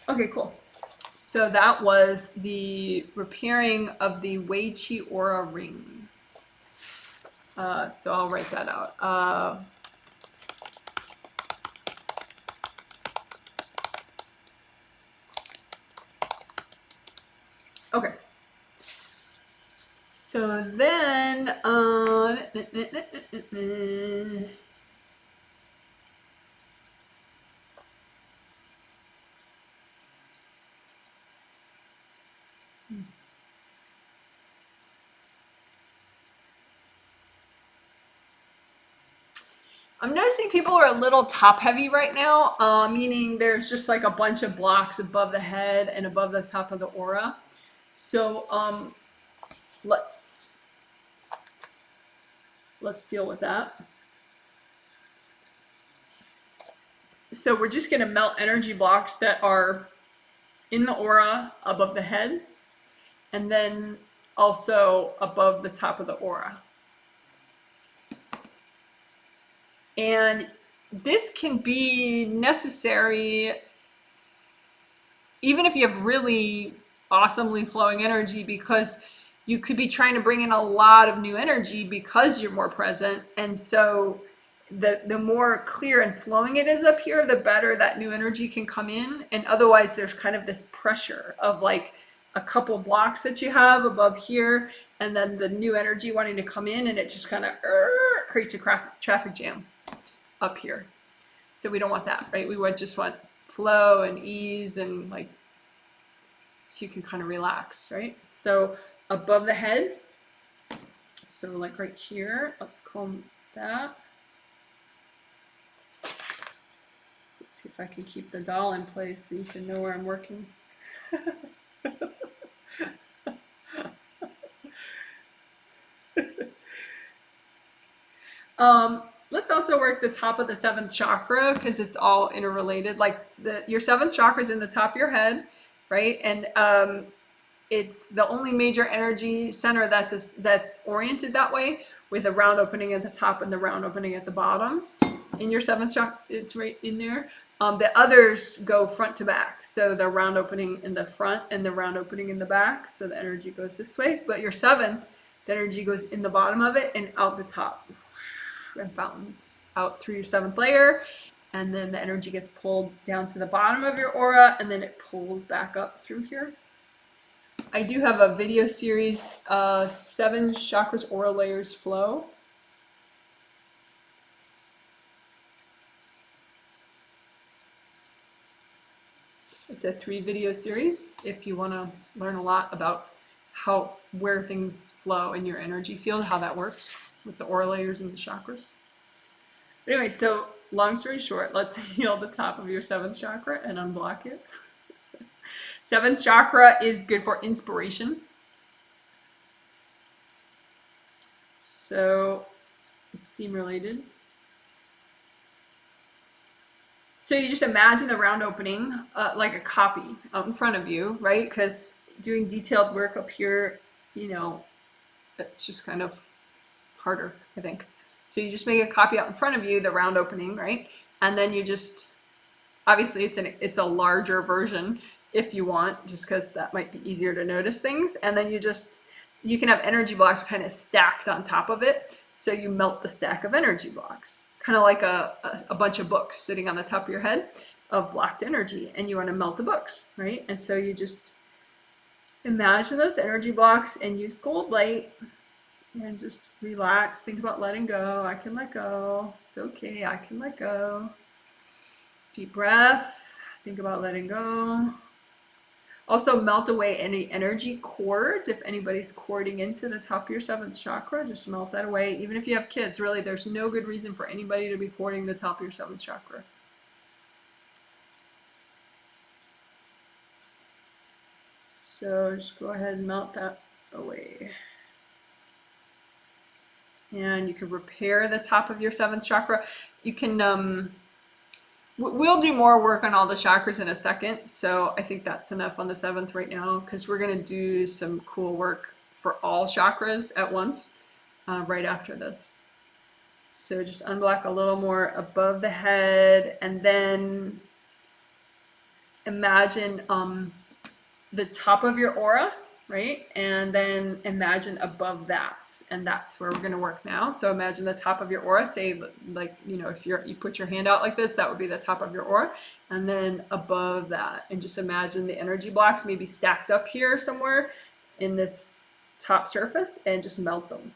Okay, cool. So that was the repairing of the Wei Chi Aura Rings. So I'll write that out. Okay. So then, I'm noticing people are a little top heavy right now, meaning there's just like a bunch of blocks above the head and above the top of the aura. So let's deal with that. So we're just going to melt energy blocks that are in the aura above the head, and then also above the top of the aura. And this can be necessary even if you have really awesomely flowing energy, because you could be trying to bring in a lot of new energy because you're more present. And so the more clear and flowing it is up here, the better that new energy can come in. And otherwise there's kind of this pressure of like a couple blocks that you have above here, and then the new energy wanting to come in, and it just kind of creates a traffic jam up here. So we don't want that, right? We would just want flow and ease, and like, so you can kind of relax, right? So above the head, so like right here, let's comb that. Let's see if I can keep the doll in place so you can know where I'm working. Let's also work the top of the seventh chakra, because it's all interrelated. Like your seventh chakra is in the top of your head, right? And it's the only major energy center that's oriented that way, with a round opening at the top and the round opening at the bottom. In your seventh chakra, it's right in there. The others go front to back. So the round opening in the front and the round opening in the back. So the energy goes this way. But your seventh, the energy goes in the bottom of it and out the top, and fountains out through your seventh layer. And then the energy gets pulled down to the bottom of your aura, and then it pulls back up through here. I do have a video series, 7 chakras aura layers flow. It's a 3 video series if you want to learn a lot about where things flow in your energy field, how that works with the aura layers and the chakras. But anyway, so long story short, let's heal the top of your 7th chakra and unblock it. 7th chakra is good for inspiration. So it's theme related. So you just imagine the round opening like a copy out in front of you, right? Because doing detailed work up here, you know, that's just kind of harder, I think. So you just make a copy out in front of you, the round opening, right? And then you just, obviously it's a larger version if you want, just because that might be easier to notice things. And then you can have energy blocks kind of stacked on top of it. So you melt the stack of energy blocks, kind of like a bunch of books sitting on the top of your head of blocked energy, and you want to melt the books, right? And so you just imagine those energy blocks and use gold light and just relax. Think about letting go. I can let go. It's okay. I can let go. Deep breath. Think about letting go. Also melt away any energy cords. If anybody's cording into the top of your 7th chakra, just melt that away. Even if you have kids, really, there's no good reason for anybody to be cording the top of your 7th chakra. So just go ahead and melt that away. And you can repair the top of your 7th chakra. You can, we'll do more work on all the chakras in a second. So I think that's enough on the 7th right now, because we're going to do some cool work for all chakras at once right after this. So just unblock a little more above the head, and then imagine the top of your aura, right? And then imagine above that, and that's where we're going to work now. So imagine the top of your aura, say like, you know, if you put your hand out like this, that would be the top of your aura. And then above that, and just imagine the energy blocks maybe stacked up here somewhere in this top surface, and just melt them.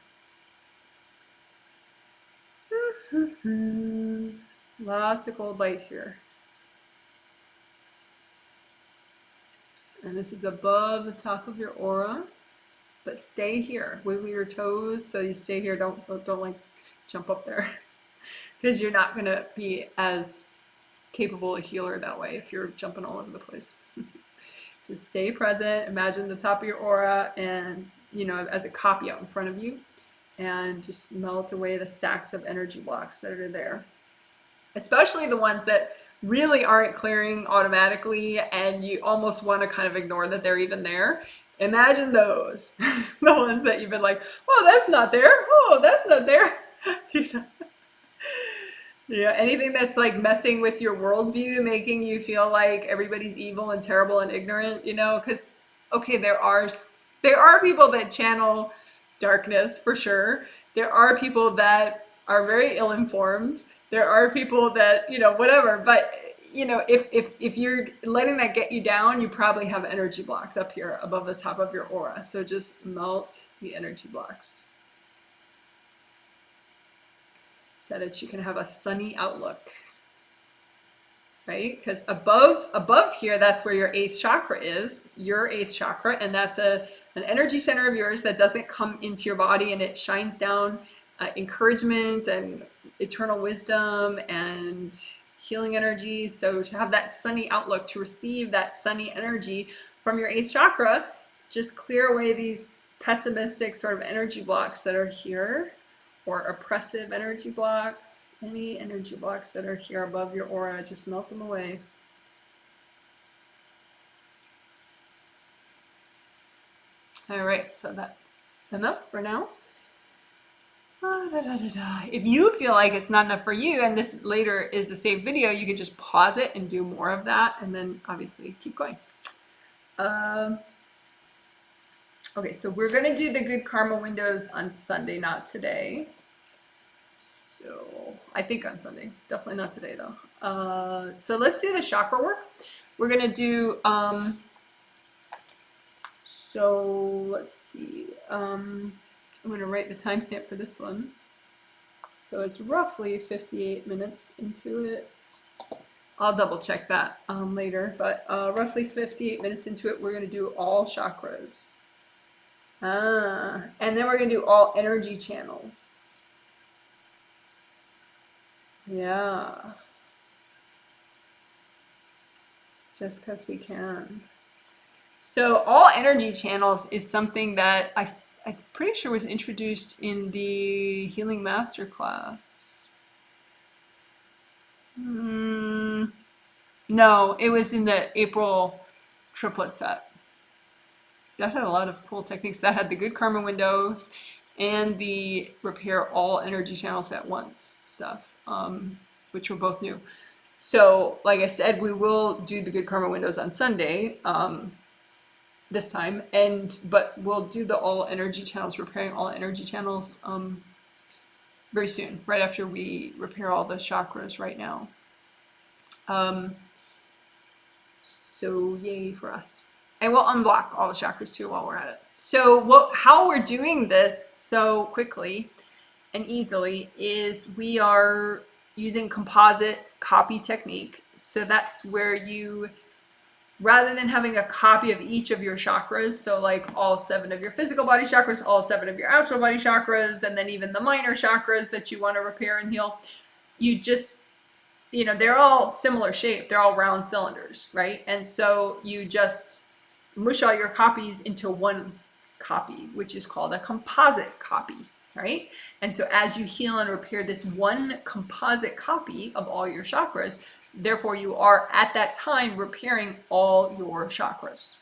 Lots of cold light here. And this is above the top of your aura, but stay here. Wiggle your toes so you stay here. Don't like jump up there, because you're not going to be as capable a healer that way if you're jumping all over the place. So stay present. Imagine the top of your aura, and you know, as a copy out in front of you, and just melt away the stacks of energy blocks that are there, especially the ones that really aren't clearing automatically and you almost want to kind of ignore that they're even there. Imagine those. The ones that you've been like, oh, that's not there. Oh, that's not there. Yeah, anything that's like messing with your worldview, making you feel like everybody's evil and terrible and ignorant, you know, because, okay, there are people that channel darkness for sure. There are people that are very ill-informed. There are people that, you know, whatever, but you know, if you're letting that get you down, you probably have energy blocks up here above the top of your aura. So just melt the energy blocks so that you can have a sunny outlook, right? Because above here, that's where your 8th chakra is, your 8th chakra, and that's an energy center of yours that doesn't come into your body, and it shines down encouragement and eternal wisdom and healing energy. So to have that sunny outlook, to receive that sunny energy from your 8th chakra, just clear away these pessimistic sort of energy blocks that are here, or oppressive energy blocks. Any energy blocks that are here above your aura, just melt them away. All right, so that's enough for now. If you feel like it's not enough for you, and this later is a saved video, you can just pause it and do more of that, and then obviously keep going. Okay, so we're going to do the good karma windows on Sunday, not today. So I think on Sunday, definitely not today though. So let's do the chakra work. We're going to do, so let's see. I'm going to write the timestamp for this one. So it's roughly 58 minutes into it. I'll double check that later, but roughly 58 minutes into it, we're going to do all chakras. And then we're going to do all energy channels. Yeah. Just because we can. So all energy channels is something that I'm pretty sure was introduced in the Healing Masterclass. No, it was in the April triplet set. That had a lot of cool techniques. That had the good karma windows and the repair all energy channels at once stuff, which were both new. So like I said, we will do the good karma windows on Sunday this time, but we'll do the all energy channels, repairing all energy channels very soon, right after we repair all the chakras right now. So yay for us. And we'll unblock all the chakras too while we're at it. So how we're doing this so quickly and easily is we are using composite copy technique. So that's where you, rather than having a copy of each of your chakras, so like all 7 of your physical body chakras, all 7 of your astral body chakras, and then even the minor chakras that you want to repair and heal, you just, you know, they're all similar shape. They're all round cylinders, right? And so you just mush all your copies into one copy, which is called a composite copy, right? And so as you heal and repair this one composite copy of all your chakras, therefore you are at that time repairing all your chakras.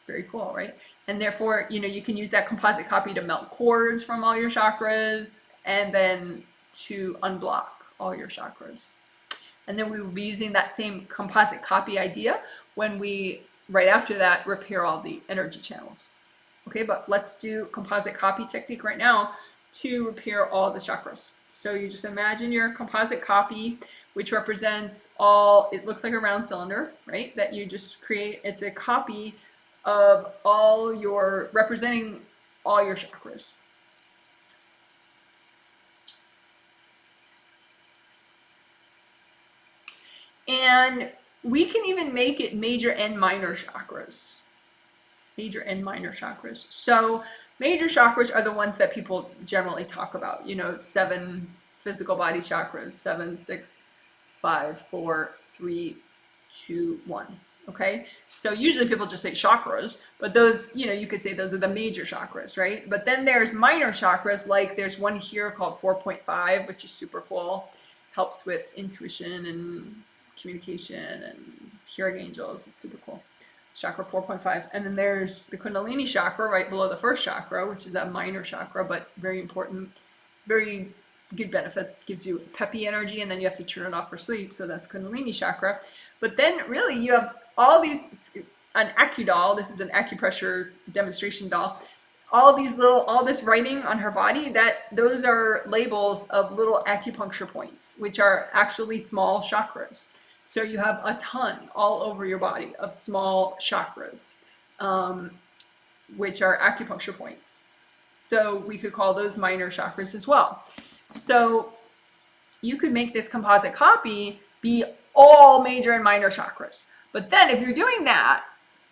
Very cool, right? And therefore, you know, you can use that composite copy to melt cords from all your chakras and then to unblock all your chakras. And then we will be using that same composite copy idea when we, right after that, repair all the energy channels. Okay, but let's do composite copy technique right now to repair all the chakras. So you just imagine your composite copy, which represents all, it looks like a round cylinder, right? That you just create, it's a copy of all your, representing all your chakras. And we can even make it major and minor chakras. Major and minor chakras. So major chakras are the ones that people generally talk about, you know, 7 physical body chakras, 7, 6, 5, 4, 3, 2, 1. Okay, so usually people just say chakras, but those, you know, you could say those are the major chakras, right? But then there's minor chakras, like there's one here called 4.5, which is super cool, helps with intuition and communication and hearing angels. It's super cool. Chakra 4.5. And then there's the kundalini chakra right below the first chakra, which is a minor chakra, but very important, very good benefits, gives you peppy energy, and then you have to turn it off for sleep. So that's kundalini chakra. But then really you have all these, an doll, this is an acupressure demonstration doll, all these little, all this writing on her body, that those are labels of little acupuncture points, which are actually small chakras. So you have a ton all over your body of small chakras, which are acupuncture points. So we could call those minor chakras as well. So you could make this composite copy be all major and minor chakras. But then if you're doing that,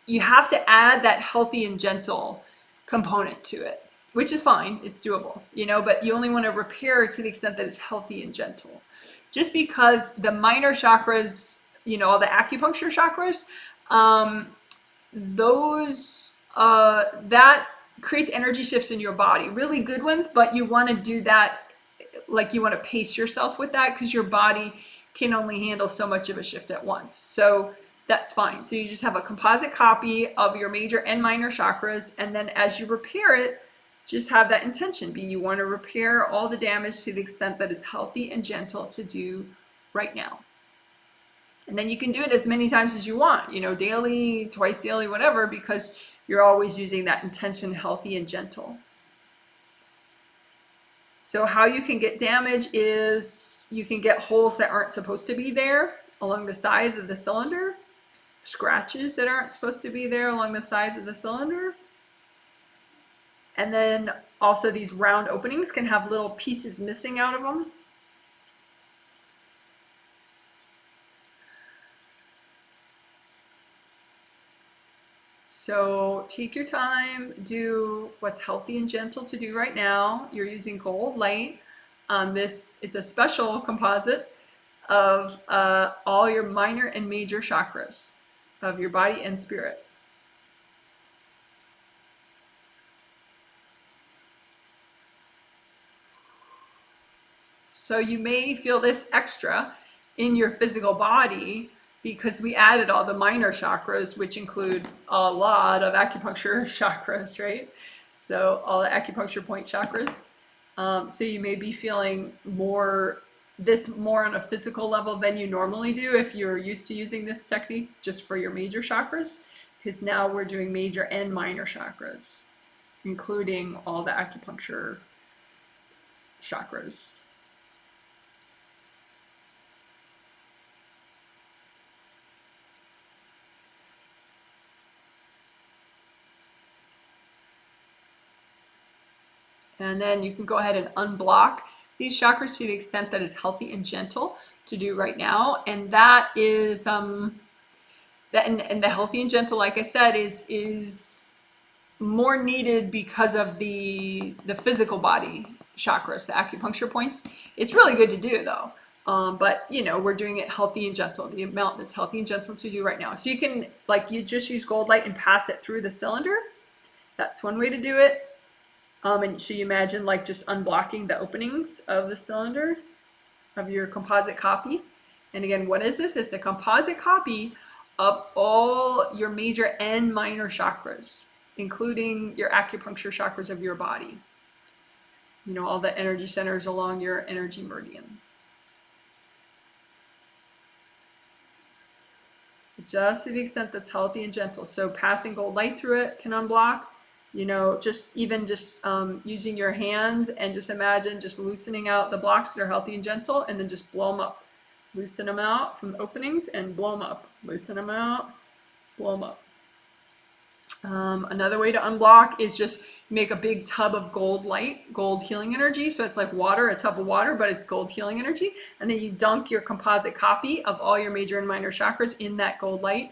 you have to add that healthy and gentle component to it, which is fine. It's doable, you know, but you only want to repair to the extent that it's healthy and gentle. Just because the minor chakras, you know, all the acupuncture chakras, that creates energy shifts in your body, really good ones, but you want to do that, like you want to pace yourself with that, because your body can only handle so much of a shift at once. So that's fine. So you just have a composite copy of your major and minor chakras, and then as you repair it, just have that intention be you want to repair all the damage to the extent that is healthy and gentle to do right now. And then you can do it as many times as you want, you know, daily, twice daily, whatever, because you're always using that intention, healthy and gentle. So how you can get damage is you can get holes that aren't supposed to be there along the sides of the cylinder, scratches that aren't supposed to be there along the sides of the cylinder. And then also these round openings can have little pieces missing out of them. So take your time, do what's healthy and gentle to do right now. You're using gold light on this. It's a special composite of all your minor and major chakras of your body and spirit. So you may feel this extra in your physical body because we added all the minor chakras, which include a lot of acupuncture chakras, right? So all the acupuncture point chakras. So you may be feeling more on a physical level than you normally do if you're used to using this technique just for your major chakras, because now we're doing major and minor chakras, including all the acupuncture chakras. And then you can go ahead and unblock these chakras to the extent that is healthy and gentle to do right now. And that is and the healthy and gentle, like I said, is more needed because of the physical body chakras, the acupuncture points. It's really good to do though. But you know, we're doing it healthy and gentle, the amount that's healthy and gentle to do right now. So you can, like, you just use gold light and pass it through the cylinder. That's one way to do it. And so you imagine like just unblocking the openings of the cylinder of your composite copy. And again, what is this? It's a composite copy of all your major and minor chakras, including your acupuncture chakras of your body. You know, all the energy centers along your energy meridians. just to the extent that's healthy and gentle. So passing gold light through it can unblock. You know, just using your hands and just imagine just loosening out the blocks that are healthy and gentle, and then just blow them up. Loosen them out from the openings and blow them up. Loosen them out, blow them up. Another way to unblock is just make a big tub of gold light, gold healing energy. So it's like water, a tub of water, but it's gold healing energy. And then you dunk your composite copy of all your major and minor chakras in that gold light.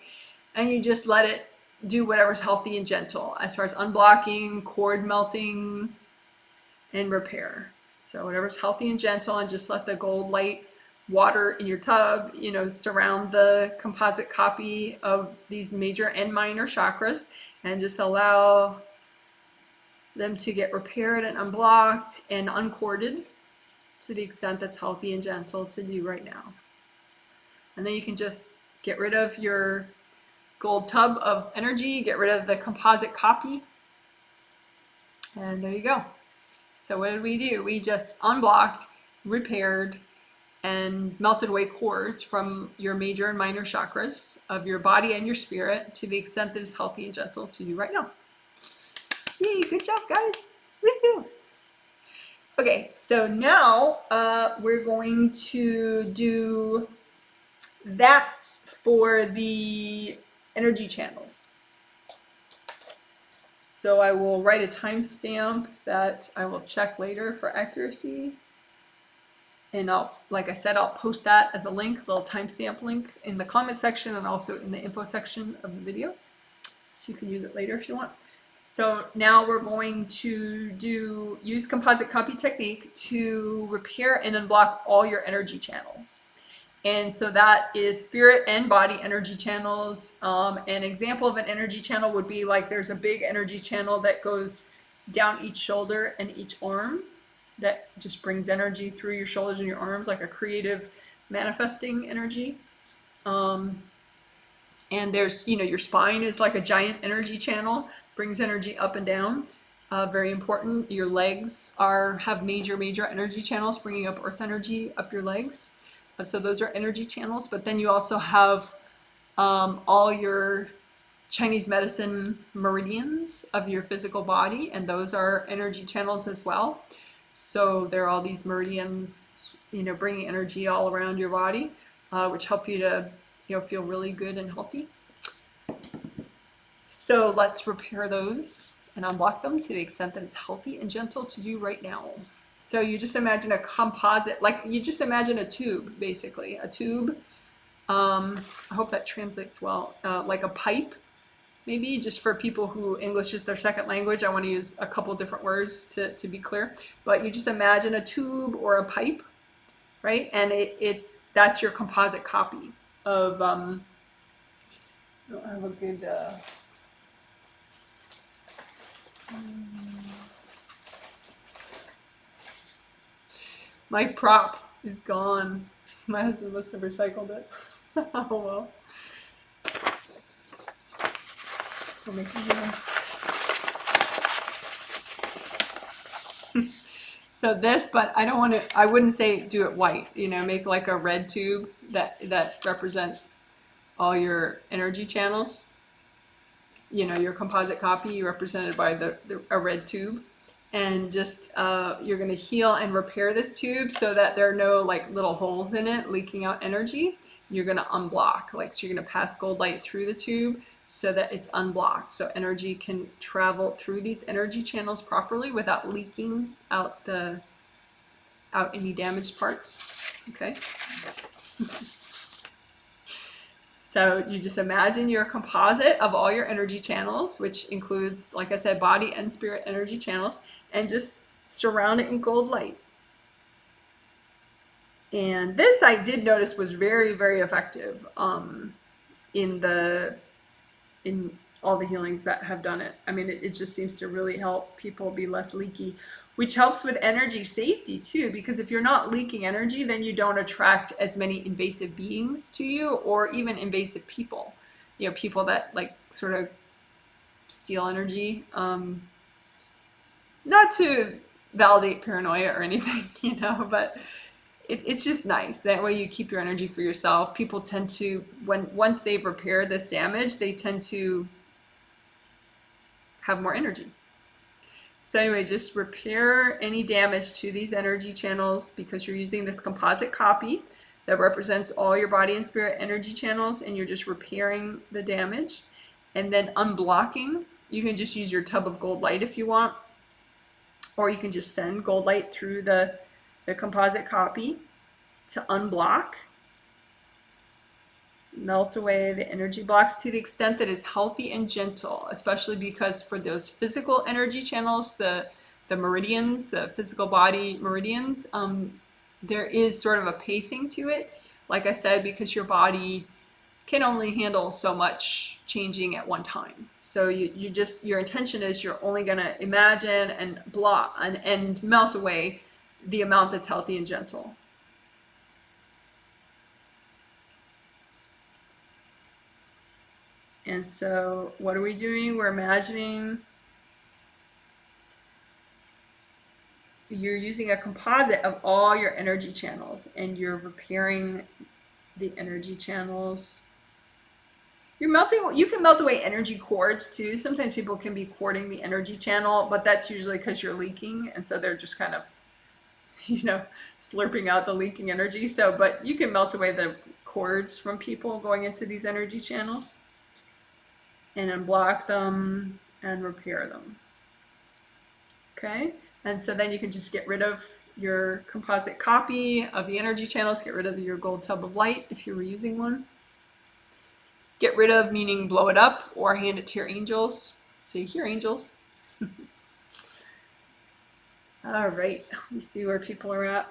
And you just let it do whatever's healthy and gentle as far as unblocking, chord melting, and repair. So whatever's healthy and gentle, and just let the gold light water in your tub, you know, surround the composite copy of these major and minor chakras, and just allow them to get repaired and unblocked and uncorded to the extent that's healthy and gentle to do right now. And then you can just get rid of your gold tub of energy, get rid of the composite copy, and there you go. So what did we do? We just unblocked, repaired, and melted away cords from your major and minor chakras of your body and your spirit to the extent that it's healthy and gentle to you right now. Yay, good job, guys. Woohoo! Okay, so now we're going to do that for the energy channels. So I will write a timestamp that I will check later for accuracy. And like I said, I'll post that as a link, little timestamp link in the comment section and also in the info section of the video. So you can use it later if you want. So now we're going to use composite copy technique to repair and unblock all your energy channels. And so that is spirit and body energy channels. An example of an energy channel would be like there's a big energy channel that goes down each shoulder and each arm that just brings energy through your shoulders and your arms, like a creative manifesting energy. And there's, you know, your spine is like a giant energy channel, brings energy up and down. Very important. Your legs have major energy channels, bringing up earth energy up your legs. So those are energy channels. But then you also have all your Chinese medicine meridians of your physical body, and those are energy channels as well. So there are all these meridians, you know, bringing energy all around your body, which help you to, you know, feel really good and healthy. So let's repair those and unblock them to the extent that it's healthy and gentle to do right now. So you just imagine a composite, like you just imagine a tube, basically. A tube, I hope that translates well, like a pipe. Maybe just for people who English is their second language, I want to use a couple different words to be clear. But you just imagine a tube or a pipe, right? And that's your composite copy of, I don't have a good, my prop is gone. My husband must have recycled it. Oh well. We'll make it So this, but I don't want to, I wouldn't say do it white, you know, make like a red tube that represents all your energy channels. You know, your composite copy represented by a red tube. And just, you're going to heal and repair this tube so that there are no like little holes in it leaking out energy. You're going to unblock, like, so you're going to pass gold light through the tube so that it's unblocked. So energy can travel through these energy channels properly without leaking out any damaged parts. Okay. So you just imagine your composite of all your energy channels, which includes, like I said, body and spirit energy channels, and just surround it in gold light. And this I did notice was very, very effective in all the healings that have done it. I mean, it just seems to really help people be less leaky, which helps with energy safety too, because if you're not leaking energy, then you don't attract as many invasive beings to you, or even invasive people, you know, people that like sort of steal energy. Not to validate paranoia or anything, you know, but it's just nice. That way you keep your energy for yourself. People tend to, once they've repaired this damage, they tend to have more energy. So anyway, just repair any damage to these energy channels because you're using this composite copy that represents all your body and spirit energy channels, and you're just repairing the damage. And then unblocking, you can just use your tub of gold light if you want, or you can just send gold light through the composite copy to unblock, melt away the energy blocks to the extent that is healthy and gentle, especially because for those physical energy channels, the meridians, the physical body meridians, there is sort of a pacing to it. Like I said, because your body can only handle so much changing at one time. So you just, your intention is you're only going to imagine and block and melt away the amount that's healthy and gentle. And so what are we doing? We're imagining you're using a composite of all your energy channels, and you're repairing the energy channels. You're melting, you can melt away energy cords too. Sometimes people can be cording the energy channel, but that's usually because you're leaking, and so they're just kind of, you know, slurping out the leaking energy. So, but you can melt away the cords from people going into these energy channels and unblock them and repair them. Okay, and so then you can just get rid of your composite copy of the energy channels, get rid of your gold tub of light if you were using one. Get rid of meaning blow it up or hand it to your angels. Say, here, angels. All right, let me see where people are at.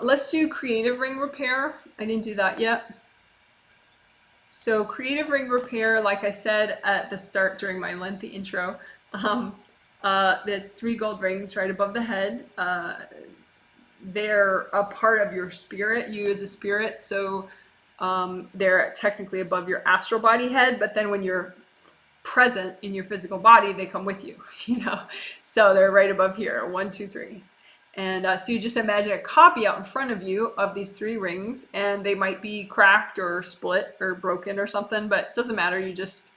Let's do creative ring repair. I didn't do that yet. So creative ring repair, like I said at the start during my lengthy intro, there's 3 gold rings right above the head. They're a part of your spirit, you as a spirit. So they're technically above your astral body head, but then when you're present in your physical body, they come with you, you know? So they're right above here, 1, 2, 3. And so you just imagine a copy out in front of you of these 3 rings, and they might be cracked or split or broken or something, but it doesn't matter. You just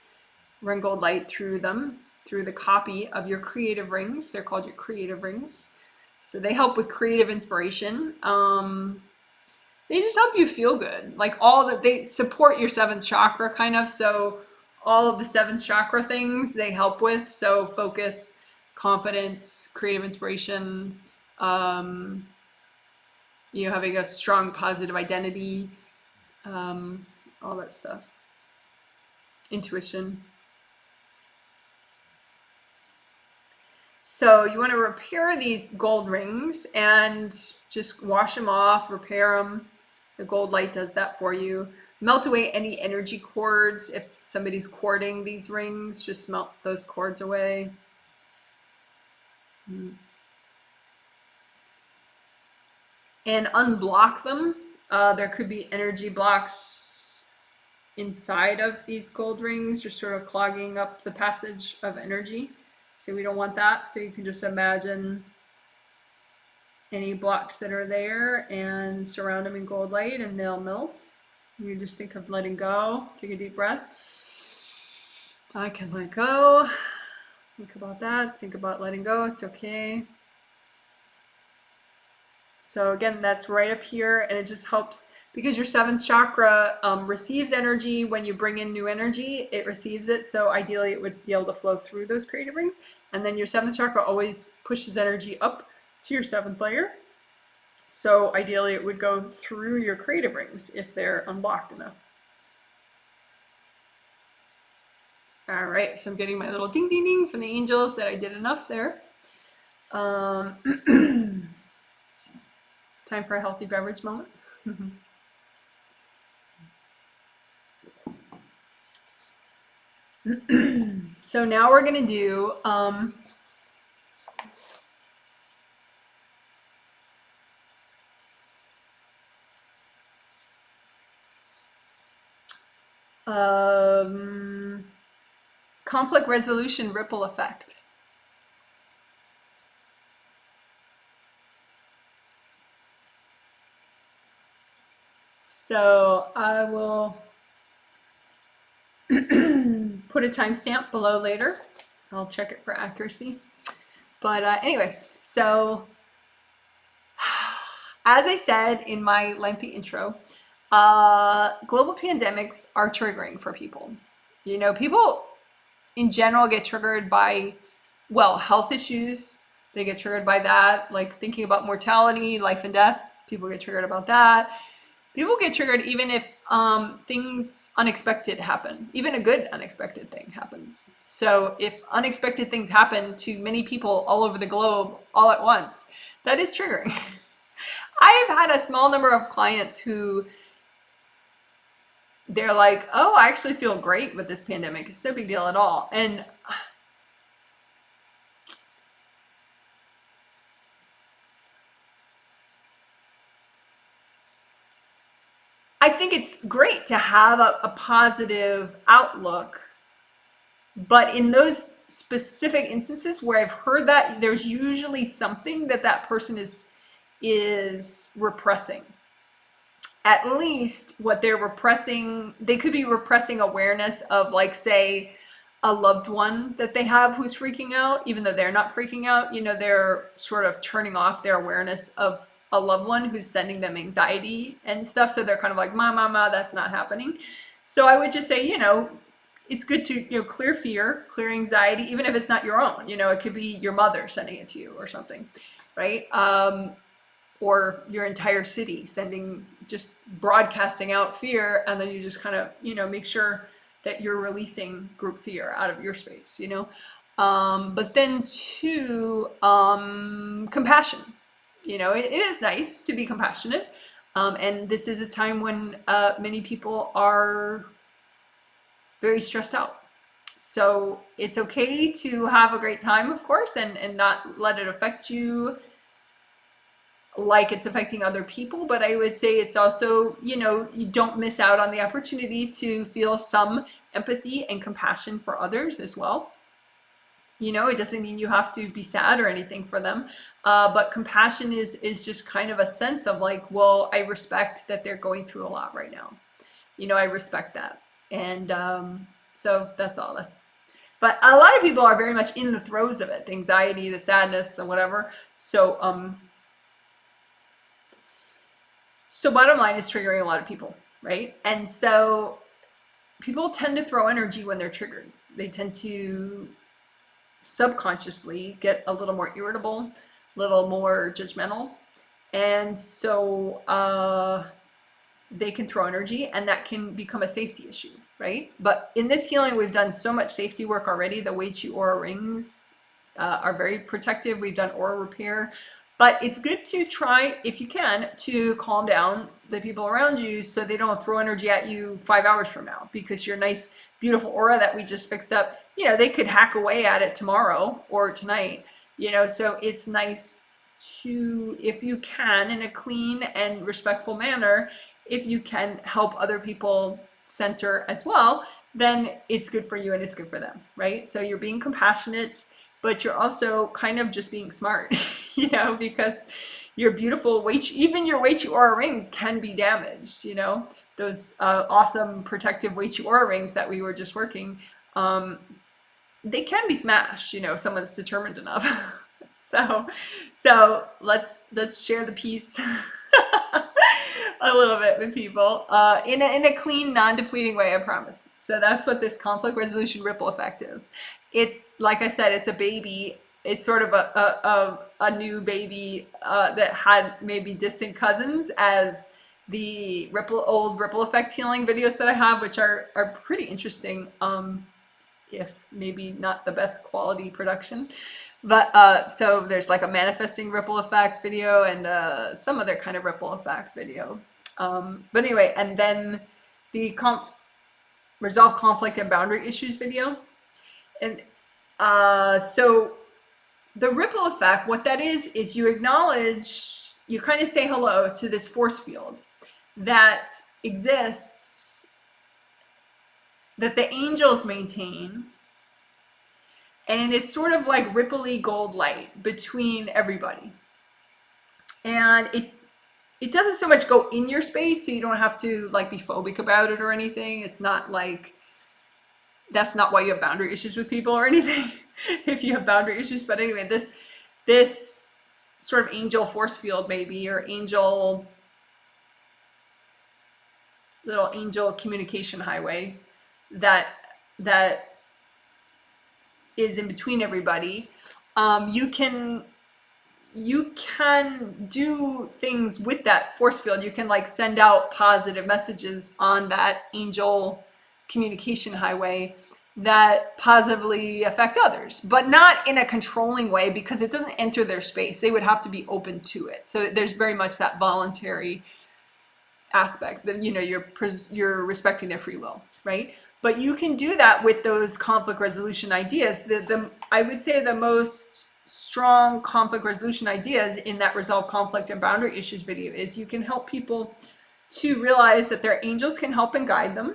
run gold light through them, through the copy of your creative rings. They're called your creative rings. So they help with creative inspiration. They just help you feel good. Like all that, they support your 7th chakra kind of. So all of the 7th chakra things they help with. So focus, confidence, creative inspiration, you know, having a strong positive identity, all that stuff. Intuition. So you want to repair these gold rings and just wash them off, repair them. The gold light does that for you. Melt away any energy cords. If somebody's cording these rings, just melt those cords away. And unblock them. There could be energy blocks inside of these gold rings, just sort of clogging up the passage of energy. So we don't want that. So you can just imagine any blocks that are there and surround them in gold light, and they'll melt. You just think of letting go. Take a deep breath. I can let go. Think about that. Think about letting go. It's okay. So again, that's right up here, and it just helps because your seventh chakra receives energy when you bring in new energy. It receives it, so ideally it would be able to flow through those creative rings. And then your seventh chakra always pushes energy up to your seventh layer. So ideally it would go through your creative rings if they're unblocked enough. All right, so I'm getting my little ding ding ding from the angels that I did enough there. Time for a healthy beverage moment. So now we're gonna do conflict resolution ripple effect. So I will put a timestamp below later. I'll check it for accuracy. But anyway, so as I said in my lengthy intro, global pandemics are triggering for people. You know, people in general get triggered by, well, health issues. They get triggered by that, like thinking about mortality, life and death. People get triggered about that. People get triggered even if things unexpected happen. Even a good unexpected thing happens. So if unexpected things happen to many people all over the globe all at once, that is triggering. I've had a small number of clients who they're like, oh, I actually feel great with this pandemic. It's no big deal at all. And I think it's great to have a positive outlook, but in those specific instances where I've heard that, there's usually something that that person is repressing. At least what they're repressing, they could be repressing awareness of, like, say, a loved one that they have who's freaking out, even though they're not freaking out. You know, they're sort of turning off their awareness of a loved one who's sending them anxiety and stuff. So they're kind of like, ma, that's not happening. So I would just say, you know, it's good to, you know, clear fear, clear anxiety, even if it's not your own. You know, it could be your mother sending it to you or something, right? Or your entire city sending, just broadcasting out fear, and then you just kind of, you know, make sure that you're releasing group fear out of your space, you know. But then too, compassion. You know, it is nice to be compassionate. And this is a time when many people are very stressed out. So it's okay to have a great time, of course, and not let it affect you like it's affecting other people. But I would say it's also, you know, you don't miss out on the opportunity to feel some empathy and compassion for others as well. You know, it doesn't mean you have to be sad or anything for them. But compassion is just kind of a sense of like, well, I respect that they're going through a lot right now. You know, I respect that. And so that's all. But a lot of people are very much in the throes of it, the anxiety, the sadness, the whatever. So bottom line is triggering a lot of people, right? And so people tend to throw energy when they're triggered. They tend to subconsciously get a little more irritable, a little more judgmental. And so they can throw energy, and that can become a safety issue, right? But in this healing, we've done so much safety work already. The Wei Chi Aura Rings are very protective. We've done aura repair. But it's good to try, if you can, to calm down the people around you so they don't throw energy at you 5 hours from now, because your nice, beautiful aura that we just fixed up, you know, they could hack away at it tomorrow or tonight, you know. So it's nice to, if you can, in a clean and respectful manner, if you can help other people center as well, then it's good for you and it's good for them, right? So you're being compassionate, but you're also kind of just being smart, you know, because your beautiful even your Wei Chi Aura rings can be damaged, you know. Those awesome protective Wei Chi Aura rings that we were just working, they can be smashed, you know, if someone's determined enough. So let's share the peace. a little bit with people in a clean, non-depleting way, I promise. So that's what this conflict resolution ripple effect is. It's, like I said, it's a baby. It's sort of a new baby that had maybe distant cousins as the old ripple effect healing videos that I have, which are pretty interesting. If maybe not the best quality production. But so there's like a manifesting ripple effect video and some other kind of ripple effect video. But anyway, and then the resolve conflict and boundary issues video. And so the ripple effect, what that is you acknowledge, you kind of say hello to this force field that exists, that the angels maintain. And it's sort of like ripply gold light between everybody. And it doesn't so much go in your space, so you don't have to like be phobic about it or anything. It's not like, that's not why you have boundary issues with people or anything. If you have boundary issues. But anyway, this sort of angel force field maybe, or little angel communication highway that is in between everybody. You can do things with that force field. You can like send out positive messages on that angel communication highway that positively affect others, but not in a controlling way, because it doesn't enter their space. They would have to be open to it. So there's very much that voluntary aspect that, you know, you're respecting their free will, right? But you can do that with those conflict resolution ideas. I would say the most strong conflict resolution ideas in that resolve conflict and boundary issues video is you can help people to realize that their angels can help and guide them,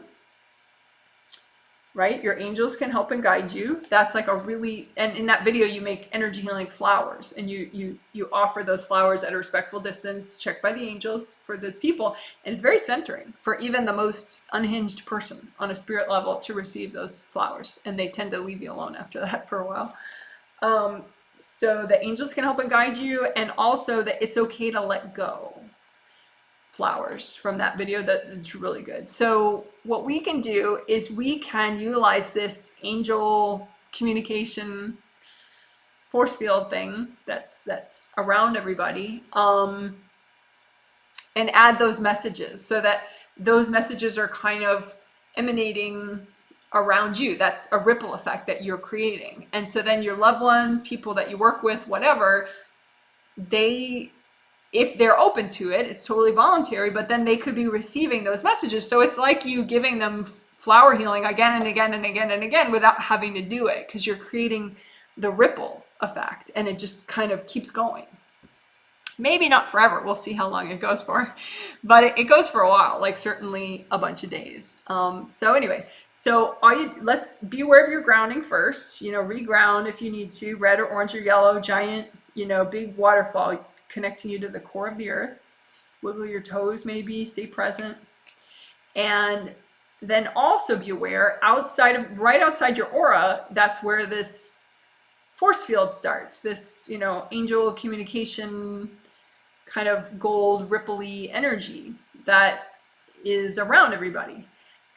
right? Your angels can help and guide you. That's like a really, and in that video you make energy healing flowers, and you offer those flowers at a respectful distance, checked by the angels for those people. And it's very centering for even the most unhinged person on a spirit level to receive those flowers, and they tend to leave you alone after that for a while. So the angels can help and guide you, and also that it's okay to let go. Flowers from that video, that's really good. So what we can do is we can utilize this angel communication force field thing that's around everybody, and add those messages, so that those messages are kind of emanating around you. That's a ripple effect that you're creating. And so then your loved ones, people that you work with, whatever, if they're open to it, it's totally voluntary, but then they could be receiving those messages. So it's like you giving them flower healing again and again and again and again without having to do it, because you're creating the ripple effect, and it just kind of keeps going. Maybe not forever. We'll see how long it goes for, but it goes for a while, like certainly a bunch of days. So anyway, so let's be aware of your grounding first. You know, reground if you need to, red or orange or yellow, giant, you know, big waterfall connecting you to the core of the earth. Wiggle your toes maybe, stay present. And then also be aware, right outside your aura, that's where this force field starts. This, you know, angel communication kind of gold ripply energy that is around everybody.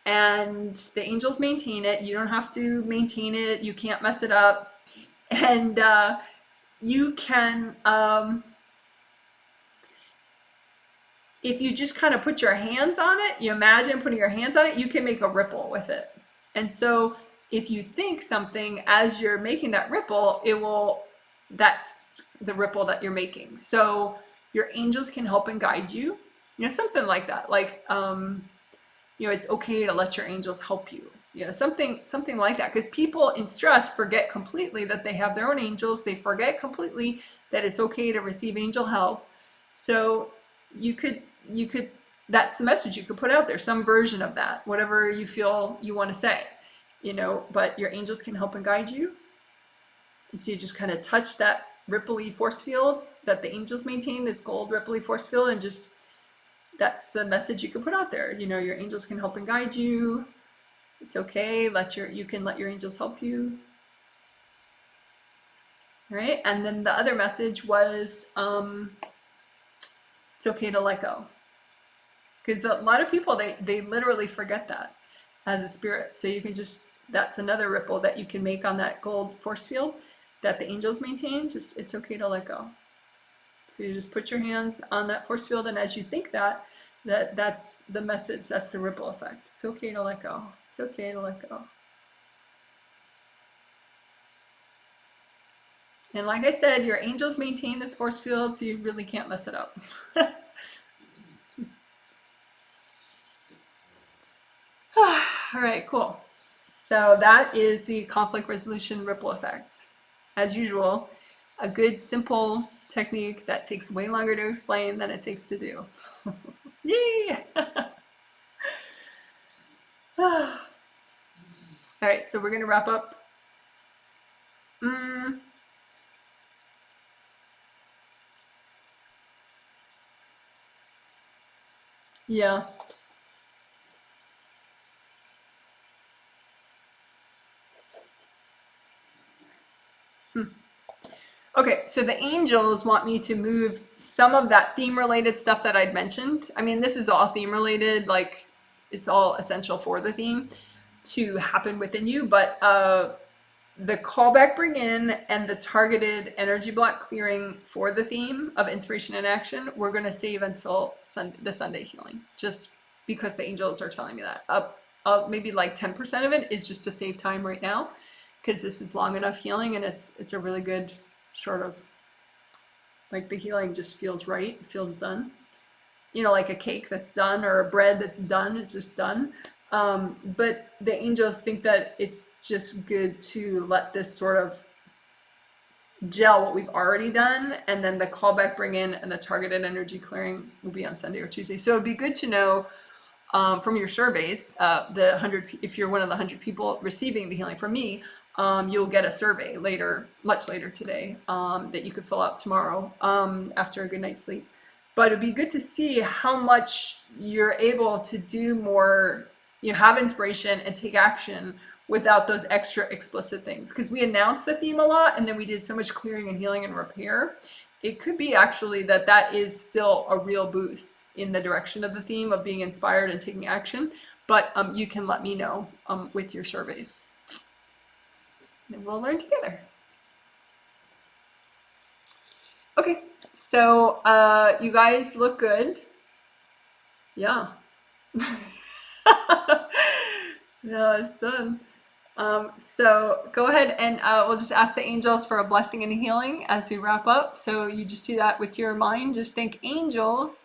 And the angels maintain it. You don't have to maintain it. You can't mess it up. And you can, if you just kind of put your hands on it, you imagine putting your hands on it, you can make a ripple with it. And so if you think something as you're making that ripple, that's the ripple that you're making. So your angels can help and guide you, you know, something like that. Like, you know, it's okay to let your angels help you, you know, something like that. Because people in stress forget completely that they have their own angels. They forget completely that it's okay to receive angel help. So you could, that's the message you could put out there, some version of that, whatever you feel you want to say, you know, but your angels can help and guide you. And so you just kind of touch that ripply force field that the angels maintain, this gold ripply force field, and just, that's the message you can put out there. You know, your angels can help and guide you. It's okay, you can let your angels help you. Right? And then the other message was, it's okay to let go. Because a lot of people, they literally forget that as a spirit. So you can just, that's another ripple that you can make on that gold force field that the angels maintain. Just, it's okay to let go. So you just put your hands on that force field, and as you think that's the message, that's the ripple effect. It's okay to let go. It's okay to let go. And like I said, your angels maintain this force field, so you really can't mess it up. All right, cool. So that is the conflict resolution ripple effect. As usual, a good simple technique that takes way longer to explain than it takes to do. Yay! All right, so we're gonna wrap up. Yeah. Okay, so the angels want me to move some of that theme related stuff that I'd mentioned. I mean, this is all theme related, like it's all essential for the theme to happen within you, but the callback bring in and the targeted energy block clearing for the theme of inspiration and action, we're going to save until the Sunday healing, just because the angels are telling me that. Maybe like 10% of it is just to save time right now, because this is long enough healing, and it's a really good sort of, like, the healing just feels right, feels done. You know, like a cake that's done or a bread that's done, it's just done. But the angels think that it's just good to let this sort of gel what we've already done, and then the callback bring in and the targeted energy clearing will be on Sunday or Tuesday. So it'd be good to know from your surveys, the 100, if you're one of the 100 people receiving the healing from me, you'll get a survey later, much later today, that you could fill out tomorrow after a good night's sleep. But it'd be good to see how much you're able to do more, you know, have inspiration and take action without those extra explicit things. Because we announced the theme a lot, and then we did so much clearing and healing and repair. It could be actually that is still a real boost in the direction of the theme of being inspired and taking action. But you can let me know with your surveys. And we'll learn together. Okay, so you guys look good. Yeah. Yeah, it's done. So go ahead and we'll just ask the angels for a blessing and a healing as we wrap up. So you just do that with your mind. Just think, angels,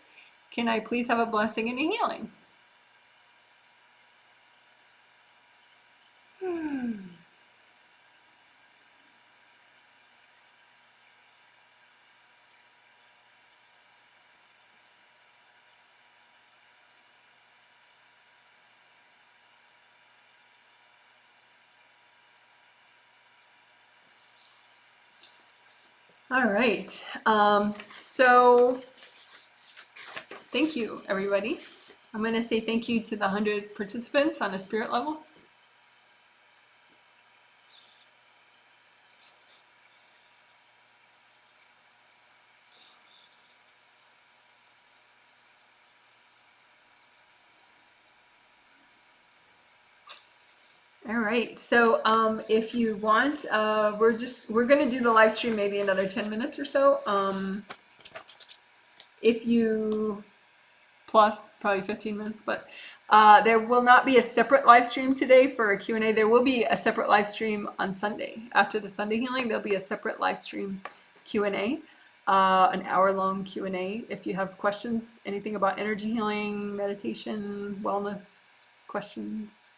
can I please have a blessing and a healing? All right. So thank you, everybody. I'm going to say thank you to the 100 participants on a spirit level. All right. So if you want, we're going to do the live stream maybe another 10 minutes or so. If you plus probably 15 minutes, but there will not be a separate live stream today for a Q&A. There will be a separate live stream on Sunday. After the Sunday healing, there'll be a separate live stream Q&A, an hour-long Q&A. If you have questions, anything about energy healing, meditation, wellness questions.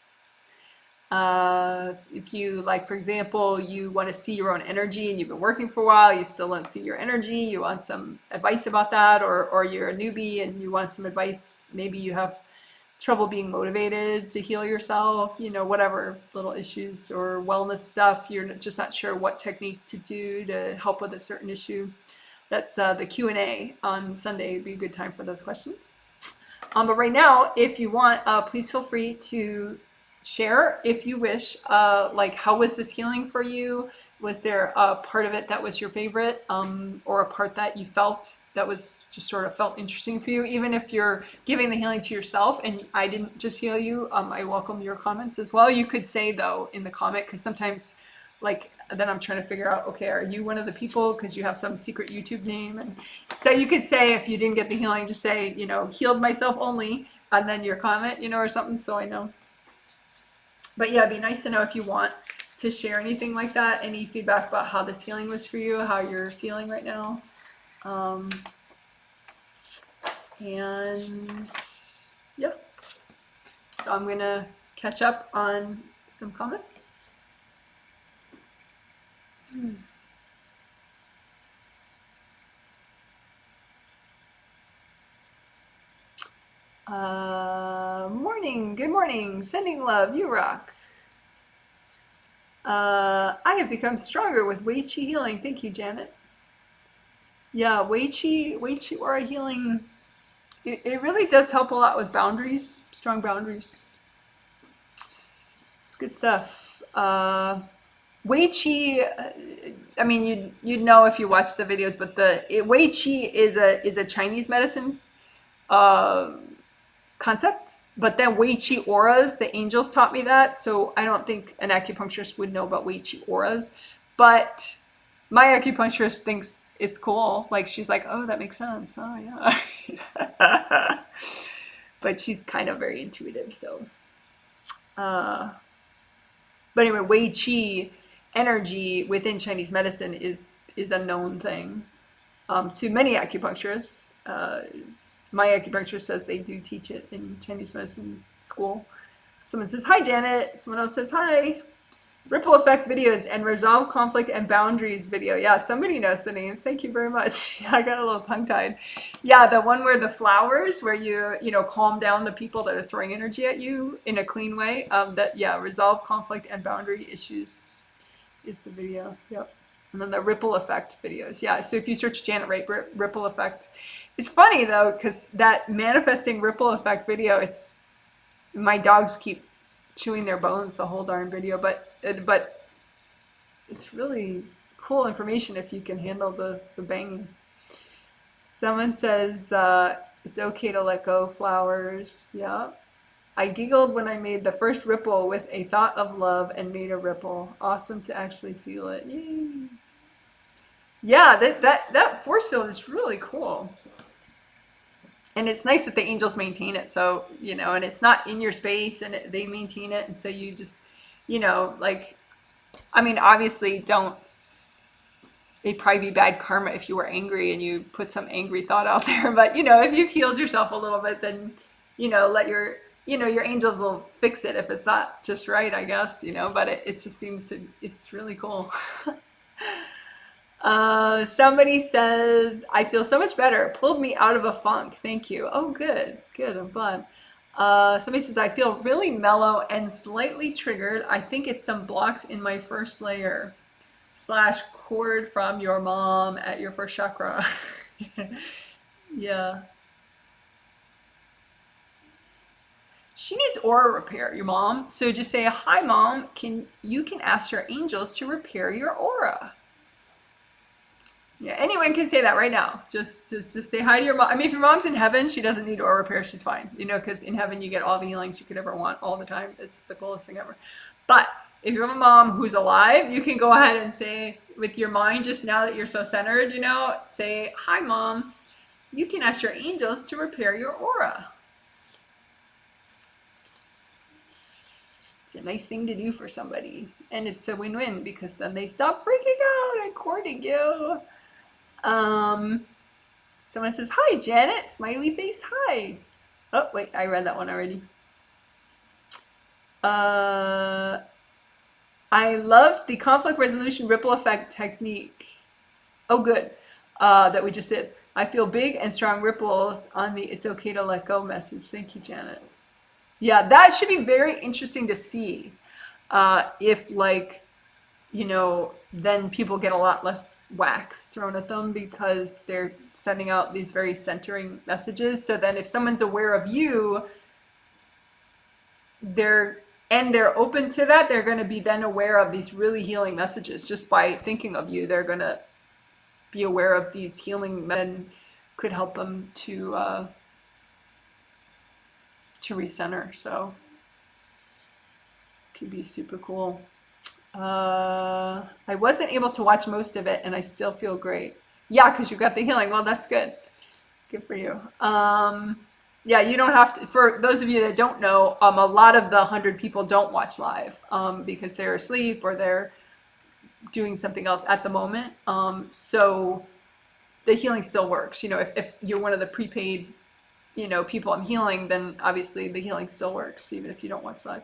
If you, like, for example, you want to see your own energy and you've been working for a while, you still don't see your energy, you want some advice about that, or you're a newbie and you want some advice, maybe you have trouble being motivated to heal yourself, you know, whatever little issues or wellness stuff, you're just not sure what technique to do to help with a certain issue. That's the Q&A on Sunday. Would be a good time for those questions. But right now, if you want, please feel free to share, if you wish, like, how was this healing for you? Was there a part of it that was your favorite, or a part that you felt that was just sort of felt interesting for you? Even if you're giving the healing to yourself and I didn't just heal you, I welcome your comments as well. You could say though in the comment, because sometimes like then I'm trying to figure out, okay, are you one of the people because you have some secret YouTube name? And so you could say, if you didn't get the healing, just say, you know, healed myself only, and then your comment, you know, or something, so I know. But yeah, it'd be nice to know if you want to share anything like that, any feedback about how this healing was for you, how you're feeling right now. And yeah, so I'm gonna catch up on some comments. Morning, good morning, sending love, you rock. I have become stronger with Wei Chi healing. Thank you, Janet. Yeah, Wei Chi Aura healing. It really does help a lot with boundaries, strong boundaries. It's good stuff. Wei Chi, I mean, you'd know if you watch the videos, but Wei Chi is a Chinese medicine concept. But then Wei Chi auras, the angels taught me that, so I don't think an acupuncturist would know about Wei Chi auras. But my acupuncturist thinks it's cool. Like she's like, oh, that makes sense. Oh yeah. But she's kind of very intuitive, so. But anyway, Wei Chi energy within Chinese medicine is a known thing to many acupuncturists. My acupuncturist says they do teach it in Chinese medicine school. Someone says, hi, Janet. Someone else says, hi. Ripple effect videos and resolve conflict and boundaries video. Yeah, somebody knows the names. Thank you very much. I got a little tongue-tied. Yeah, the one where the flowers, where you know, calm down the people that are throwing energy at you in a clean way. Resolve conflict and boundary issues is the video. Yep. And then the ripple effect videos. Yeah, so if you search Janet Wright ripple effect, it's funny though, because that manifesting ripple effect video, it's, my dogs keep chewing their bones the whole darn video, but it's really cool information if you can handle the banging. Someone says it's okay to let go flowers. Yeah. I giggled when I made the first ripple with a thought of love and made a ripple. Awesome to actually feel it. Yay. Yeah, that force field is really cool. And it's nice that the angels maintain it. So, you know, and it's not in your space and they maintain it. And so you just, you know, like, I mean, obviously it'd probably be bad karma if you were angry and you put some angry thought out there. But, you know, if you've healed yourself a little bit, then, you know, your angels will fix it if it's not just right, I guess, you know, but it just seems to, it's really cool. Somebody says, I feel so much better. It pulled me out of a funk. Thank you. Oh, good. Good. I'm glad. Somebody says, I feel really mellow and slightly triggered. I think it's some blocks in my first layer / chord from your mom at your first chakra. Yeah. She needs aura repair, your mom. So just say, hi, mom. You can ask your angels to repair your aura. Yeah, anyone can say that right now. Just say hi to your mom. I mean, if your mom's in heaven, she doesn't need aura repair. She's fine. You know, because in heaven you get all the healings you could ever want all the time. It's the coolest thing ever. But if you have a mom who's alive, you can go ahead and say with your mind, just now that you're so centered, you know, say, hi, mom. You can ask your angels to repair your aura. It's a nice thing to do for somebody. And it's a win-win because then they stop freaking out and courting you. Someone says, hi, Janet, smiley face, hi. Oh, wait, I read that one already. I loved the conflict resolution ripple effect technique. Oh, good, that we just did. I feel big and strong ripples on the it's okay to let go message. Thank you, Janet. Yeah, that should be very interesting to see if, like, you know, then people get a lot less wax thrown at them because they're sending out these very centering messages. So then if someone's aware of you, their and they're open to that, they're going to be then aware of these really healing messages. Just by thinking of you, they're going to be aware of these healing men, could help them to recenter. So could be super cool. I wasn't able to watch most of it, and I still feel great. Yeah, because you got the healing. Well, that's good. Good for you. Yeah, you don't have to. For those of you that don't know, a lot of the 100 people don't watch live because they're asleep or they're doing something else at the moment. So the healing still works. You know, if you're one of the prepaid, you know, people I'm healing, then obviously the healing still works, even if you don't watch live.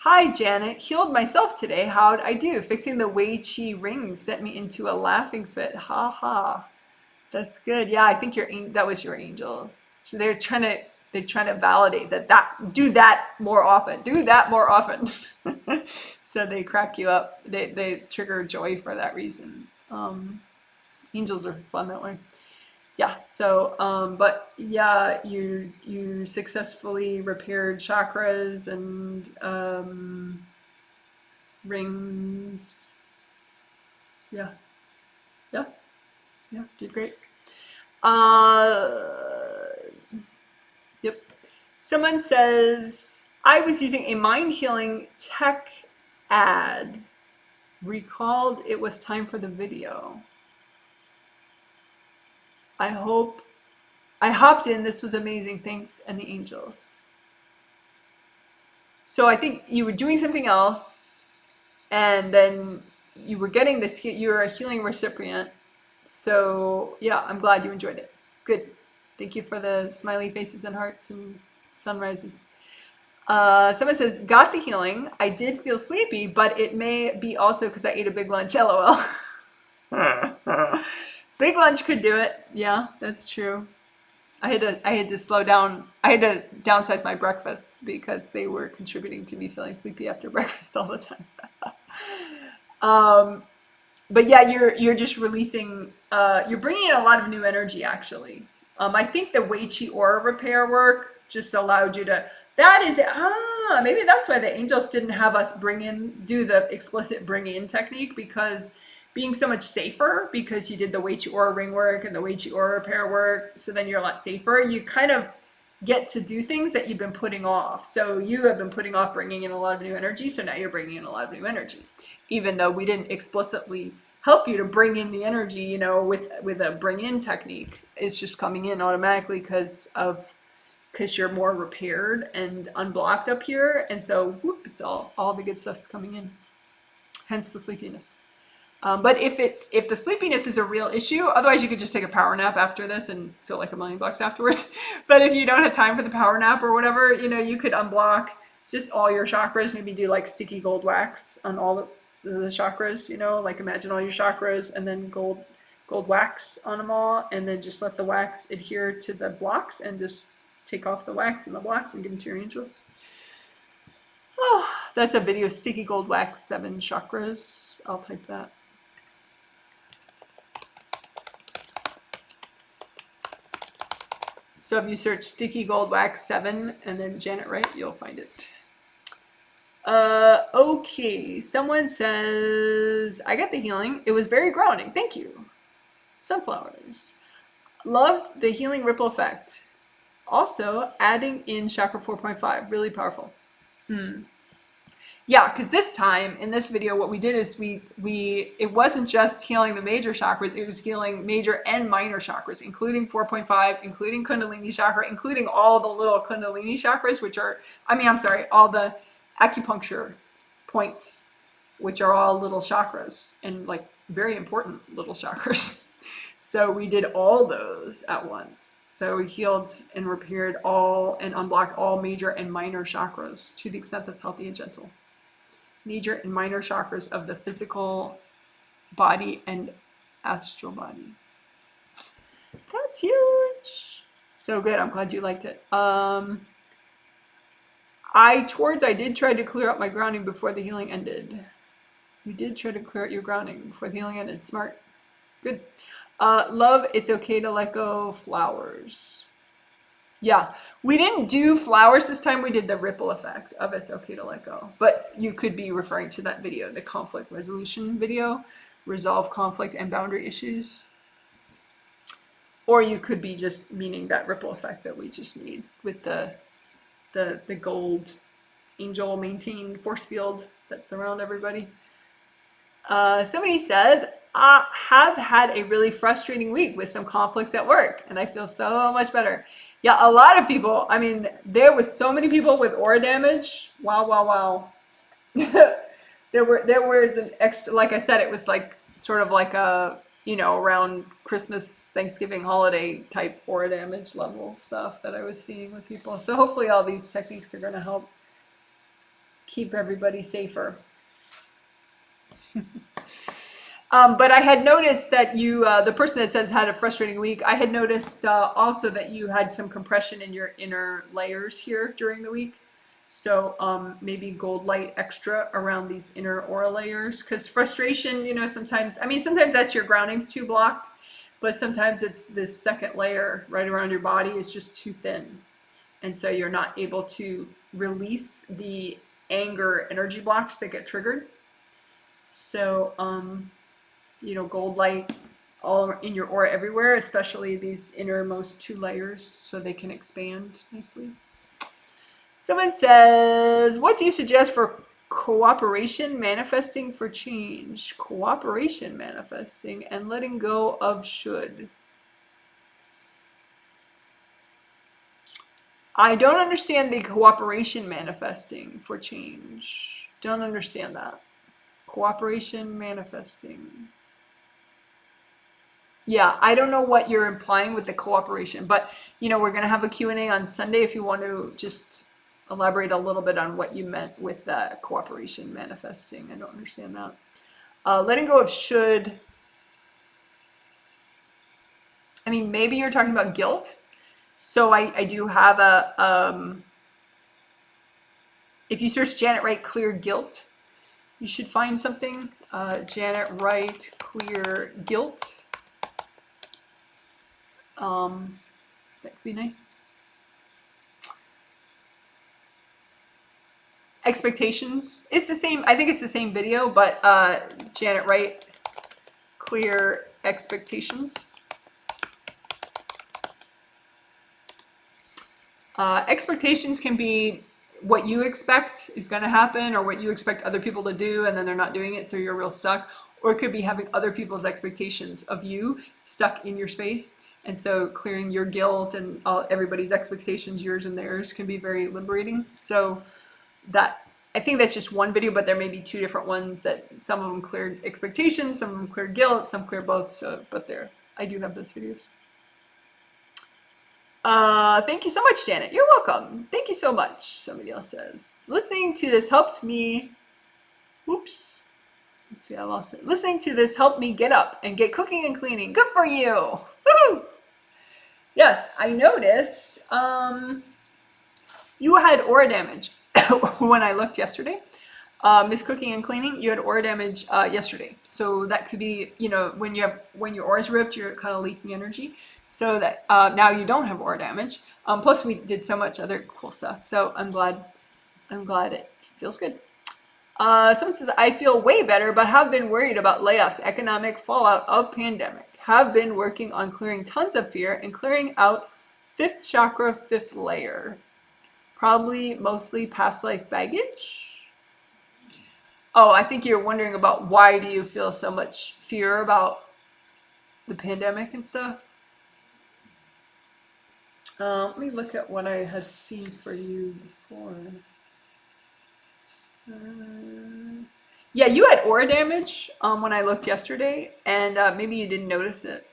Hi, Janet. Healed myself today. How'd I do? Fixing the Wei Chi rings sent me into a laughing fit. Ha ha. That's good. Yeah, I think that was your angels. So they're trying to validate that do that more often. Do that more often. So they crack you up. They trigger joy for that reason. Angels are fun that way. Yeah, so but yeah, you successfully repaired chakras and rings. Yeah, did great. Yep. Someone says, I was using a mind healing tech ad. Recalled it was time for the video. I hopped in. This was amazing. Thanks, and the angels. So I think you were doing something else, and then you were getting this. You're a healing recipient. So yeah, I'm glad you enjoyed it. Good. Thank you for the smiley faces and hearts and sunrises. Someone says, got the healing. I did feel sleepy, but it may be also because I ate a big lunch. LOL. Big lunch could do it. Yeah, that's true. I had to slow down. I had to downsize my breakfasts because they were contributing to me feeling sleepy after breakfast all the time. But yeah, you're just releasing. You're bringing in a lot of new energy, actually. I think the Wei Chi Aura repair work just allowed you to. That is maybe that's why the angels didn't have us do the explicit bring in technique, because being so much safer, because you did the Wei Chi Aura ring work and the Wei Chi Aura repair work, so then you're a lot safer. You kind of get to do things that you've been putting off. So you have been putting off bringing in a lot of new energy, so now you're bringing in a lot of new energy, even though we didn't explicitly help you to bring in the energy, you know, with a bring in technique. It's just coming in automatically because you're more repaired and unblocked up here, and so whoop, it's all the good stuff's coming in, hence the sleepiness. But if the sleepiness is a real issue, otherwise you could just take a power nap after this and feel like $1,000,000 afterwards. But if you don't have time for the power nap or whatever, you know, you could unblock just all your chakras. Maybe do like sticky gold wax on all the chakras. You know, like imagine all your chakras and then gold wax on them all, and then just let the wax adhere to the blocks and just take off the wax and the blocks and give them to your angels. Oh, that's a video. Sticky gold wax 7 chakras. I'll type that. So if you search sticky gold wax 7 and then Janet Wright, you'll find it. Okay, someone says, I got the healing. It was very grounding. Thank you. Sunflowers. Loved the healing ripple effect. Also, adding in chakra 4.5, really powerful. Yeah, because this time in this video, what we did is it wasn't just healing the major chakras, it was healing major and minor chakras, including 4.5, including kundalini chakra, including all the little kundalini chakras, all the acupuncture points, which are all little chakras and like very important little chakras. So we did all those at once. So we healed and repaired all and unblocked all major and minor chakras to the extent that's healthy and gentle. Major and minor chakras of the physical body and astral body. That's huge. So good. I'm glad you liked it. I did try to clear up my grounding before the healing ended. You did try to clear out your grounding before the healing ended. Smart. Good. Love, it's okay to let go flowers. Yeah, we didn't do flowers this time. We did the ripple effect of It's Okay to Let Go. But you could be referring to that video, the conflict resolution video, resolve conflict and boundary issues. Or you could be just meaning that ripple effect that we just made with the gold angel maintained force field that's around everybody. Somebody says, I have had a really frustrating week with some conflicts at work, and I feel so much better. Yeah, a lot of people. I mean, there was so many people with aura damage. Wow, wow, wow. there was an extra, like I said, it was like sort of like a, around Christmas, Thanksgiving holiday type aura damage level stuff that I was seeing with people. So hopefully all these techniques are going to help keep everybody safer. But I had noticed that you, the person that says had a frustrating week, I had noticed also that you had some compression in your inner layers here during the week. So maybe gold light extra around these inner aura layers, because frustration, sometimes that's your grounding's too blocked, but sometimes it's this second layer right around your body is just too thin. And so you're not able to release the anger energy blocks that get triggered. So, gold light all in your aura everywhere, especially these innermost two layers, so they can expand nicely. Someone says, what do you suggest for cooperation manifesting for change? Cooperation manifesting and letting go of should. I don't understand the cooperation manifesting for change. Don't understand that. Cooperation manifesting. Yeah, I don't know what you're implying with the cooperation, but we're going to have a Q&A on Sunday if you want to just elaborate a little bit on what you meant with the cooperation manifesting. I don't understand that. Letting go of should. I mean, maybe you're talking about guilt. So I do have a, if you search Janet Wright clear guilt, you should find something. Janet Wright clear guilt. That could be nice. Expectations. It's the same. I think it's the same video, but Janet Wright clear expectations. Expectations can be what you expect is going to happen, or what you expect other people to do, and then they're not doing it, so you're real stuck. Or it could be having other people's expectations of you stuck in your space. And so clearing your guilt and everybody's expectations, yours and theirs, can be very liberating. So that, I think that's just one video, but there may be two different ones that some of them cleared expectations, some of them clear guilt, some clear both. So, but there, I do have those videos. Thank you so much, Janet. You're welcome. Thank you so much. Somebody else says, listening to this helped me, oops. Let's see, I lost it. Listening to this helped me get up and get cooking and cleaning. Good for you. Woohoo! Yes, I noticed you had aura damage when I looked yesterday. Miss Cooking and Cleaning, you had aura damage yesterday. So that could be, when your aura's ripped, you're kind of leaking energy. So that now you don't have aura damage. Plus we did so much other cool stuff. So I'm glad it feels good. Someone says, I feel way better, but have been worried about layoffs, economic fallout of pandemic. Have been working on clearing tons of fear and clearing out 5th chakra, 5th layer. Probably mostly past life baggage. Oh, I think you're wondering about why do you feel so much fear about the pandemic and stuff. Let me look at what I had seen for you before. Yeah, you had aura damage when I looked yesterday, and maybe you didn't notice it.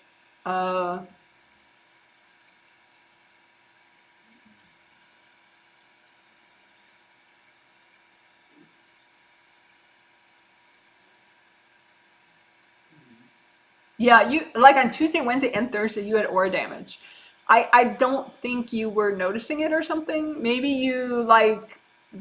Yeah, you like on Tuesday, Wednesday, and Thursday, you had aura damage. I don't think you were noticing it or something. Maybe you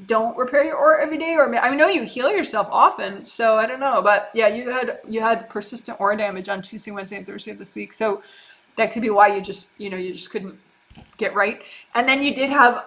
don't repair your aura every day, or I know you heal yourself often, so I don't know. But yeah, you had persistent aura damage on Tuesday, Wednesday, and Thursday of this week. So that could be why you just couldn't get right. And then you did have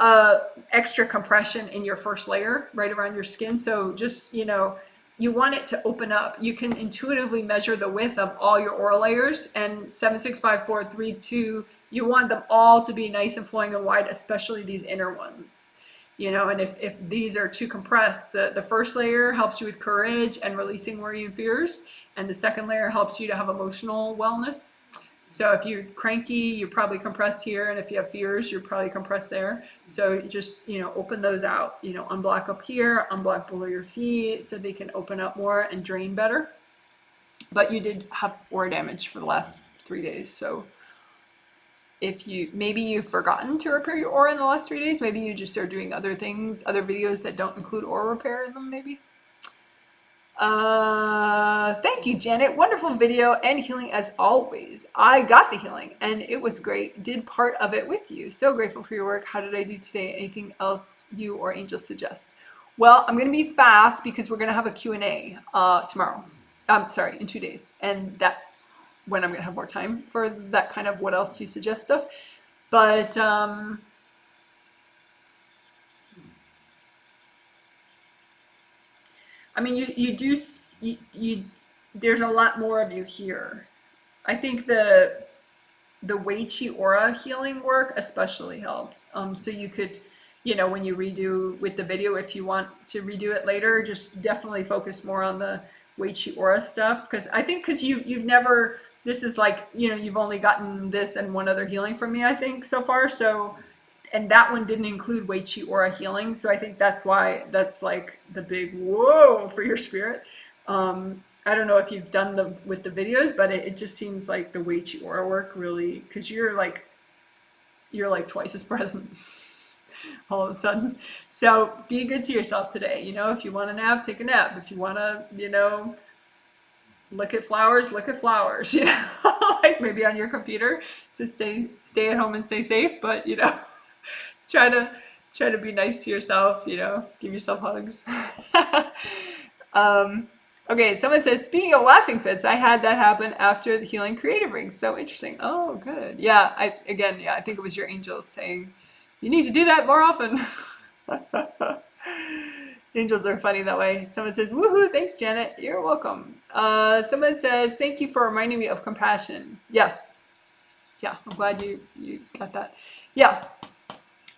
extra compression in your first layer right around your skin. So just, you know, you want it to open up. You can intuitively measure the width of all your aura layers, and 7, 6, 5, 4, 3, 2, you want them all to be nice and flowing and wide, especially these inner ones. You know, and if these are too compressed, the first layer helps you with courage and releasing worry and fears, and the second layer helps you to have emotional wellness. So if you're cranky, you're probably compressed here, and if you have fears, you're probably compressed there. So just, you know, open those out. You know, unblock up here, unblock below your feet, so they can open up more and drain better. But you did have aura damage for the last 3 days, so if you, maybe you've forgotten to repair your aura in the last 3 days, maybe you just are doing other things, other videos that don't include aura repair in them, maybe. Thank you, Janet. Wonderful video and healing as always. I got the healing and it was great. Did part of it with you. So grateful for your work. How did I do today? Anything else you or angels suggest? Well, I'm going to be fast because we're going to have a Q&A tomorrow. I'm sorry, in 2 days. And that's when I'm going to have more time for that kind of what else do you suggest stuff. But I mean, you there's a lot more of you here. I think the Wei Chi Aura healing work especially helped. So you could, you know, when you redo with the video, if you want to redo it later, just definitely focus more on the Wei Chi Aura stuff. Because I think you've never, this is like, you know, you've only gotten this and one other healing from me, I think, so far. So, and that one didn't include Wei Chi Aura healing. So I think that's why that's like the big whoa for your spirit. I don't know if you've done them with the videos, but it just seems like the Wei Chi Aura work really, because you're like twice as present all of a sudden. So be good to yourself today. You know, if you want a nap, take a nap. If you want to, you know, look at flowers, you know, like maybe on your computer to stay at home and stay safe, but you know, try to be nice to yourself, you know, give yourself hugs. Okay, someone says, speaking of laughing fits, I had that happen after the healing creative rings. So interesting. Oh, good. Yeah, I think it was your angels saying, you need to do that more often. Angels are funny that way. Someone says, woohoo, thanks, Janet. You're welcome. Someone says, thank you for reminding me of compassion. Yes. Yeah, I'm glad you got that. Yeah.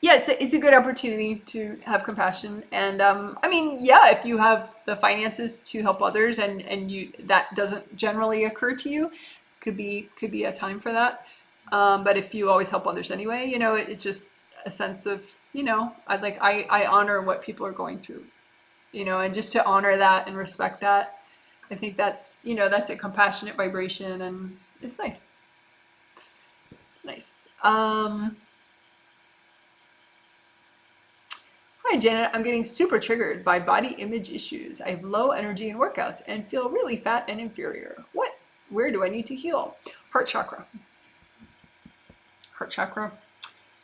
Yeah, it's a good opportunity to have compassion. And I mean, yeah, if you have the finances to help others and you that doesn't generally occur to you, could be a time for that. But if you always help others anyway, you know, it's just a sense of, you know, I honor what people are going through, you know, and just to honor that and respect that, I think that's, you know, that's a compassionate vibration, and it's nice. It's nice. Hi, Janet. I'm getting super triggered by body image issues. I have low energy in workouts and feel really fat and inferior. Where do I need to heal? Heart chakra. Heart chakra.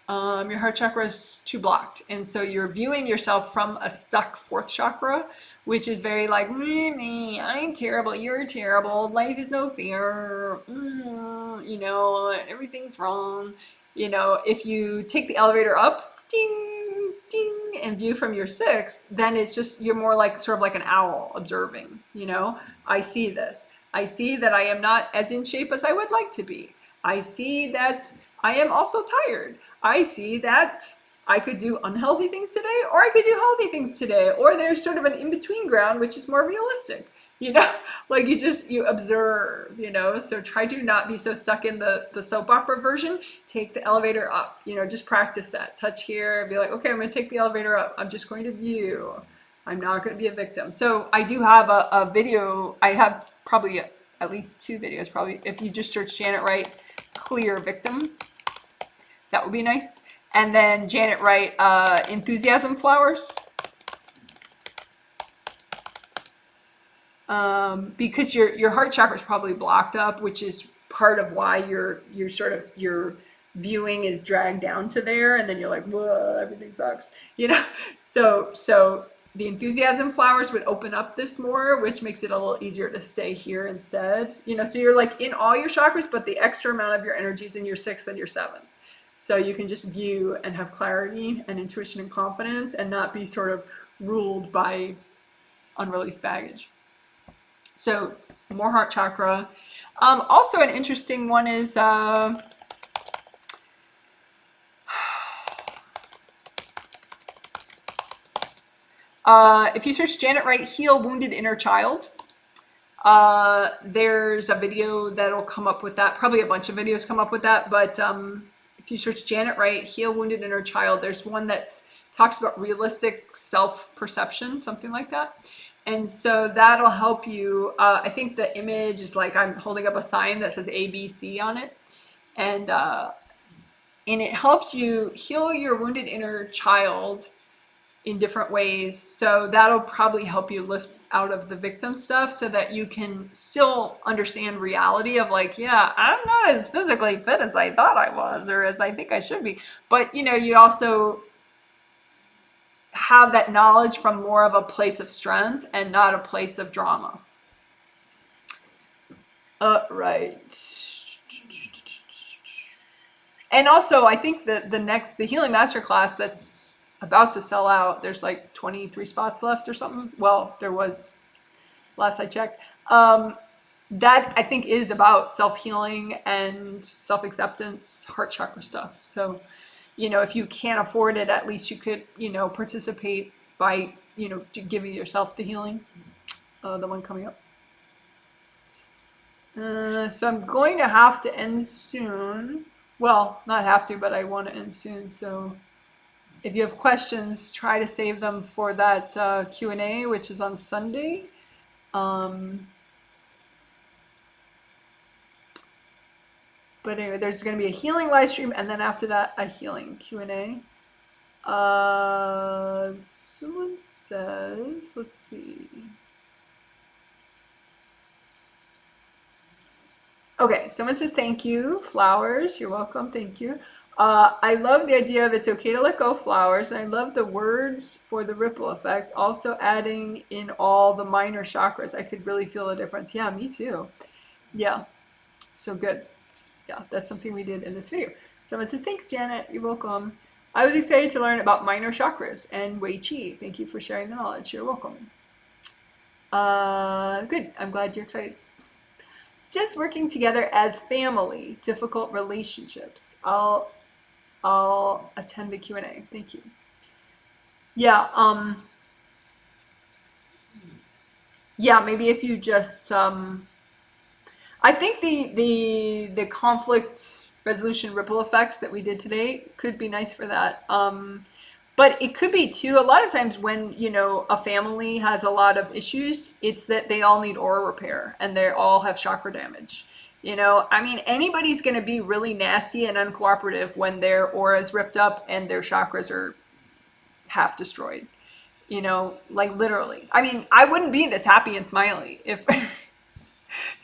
Your heart chakra is too blocked. And so you're viewing yourself from a stuck fourth chakra, which is very like, me, I'm terrible, you're terrible, life is no fair, you know, everything's wrong. You know, if you take the elevator up, ding, ding, and view from your sixth, then it's just, you're more like sort of like an owl observing, you know, I see this. I see that I am not as in shape as I would like to be. I see that I am also tired. I see that I could do unhealthy things today, or I could do healthy things today, or there's sort of an in-between ground, which is more realistic, you know, like you observe, you know, so try to not be so stuck in the soap opera version. Take the elevator up, you know, just practice that. Touch here, be like, okay, I'm going to take the elevator up. I'm just going to view. I'm not going to be a victim. So I do have a video. I have probably at least 2 videos, probably. If you just search Janet Wright, clear victim, that would be nice. And then Janet Wright, enthusiasm flowers. Because your heart chakra is probably blocked up, which is part of why your viewing is dragged down to there, and then you're like, whoa, everything sucks, you know. So the enthusiasm flowers would open up this more, which makes it a little easier to stay here instead, you know. So you're like in all your chakras, but the extra amount of your energy is in your 6th and your 7th. So you can just view and have clarity and intuition and confidence and not be sort of ruled by unreleased baggage. So more heart chakra. Also an interesting one is if you search Janet Wright, Heal Wounded Inner Child, there's a video that'll come up with that. Probably a bunch of videos come up with that. But if you search Janet Wright, Heal Wounded Inner Child, there's one that talks about realistic self-perception, something like that. And so that'll help you. I think the image is like I'm holding up a sign that says ABC on it. And it helps you heal your wounded inner child in different ways. So that'll probably help you lift out of the victim stuff so that you can still understand reality of like, yeah, I'm not as physically fit as I thought I was or as I think I should be. But, you know, you also have that knowledge from more of a place of strength and not a place of drama. Right. And also, I think that the Healing Masterclass that's about to sell out, there's like 23 spots left or something. Well, there was last I checked. That I think is about self-healing and self-acceptance, heart chakra stuff. So, you know, if you can't afford it, at least you could, you know, participate by, you know, giving yourself the healing, the one coming up. So I'm going to have to end soon. Well, not have to, but I want to end soon. So if you have questions, try to save them for that Q&A, which is on Sunday. But anyway, there's going to be a healing live stream, and then after that, a healing Q&A. Someone says, let's see. Okay, someone says thank you, flowers. You're welcome, thank you. I love the idea of it's okay to let go of flowers. And I love the words for the ripple effect. Also adding in all the minor chakras. I could really feel a difference. Yeah, me too. Yeah, so good. Yeah, that's something we did in this video. Someone says, thanks, Janet. You're welcome. I was excited to learn about minor chakras and Wei Chi. Thank you for sharing the knowledge. You're welcome. Good. I'm glad you're excited. Just working together as family, difficult relationships. I'll attend the Q&A. Thank you. Yeah. Yeah. Maybe if you just. I think the conflict resolution ripple effects that we did today could be nice for that. But it could be too, a lot of times when, you know, a family has a lot of issues, it's that they all need aura repair and they all have chakra damage. You know, I mean, anybody's going to be really nasty and uncooperative when their aura is ripped up and their chakras are half destroyed. You know, like literally. I mean, I wouldn't be this happy and smiley if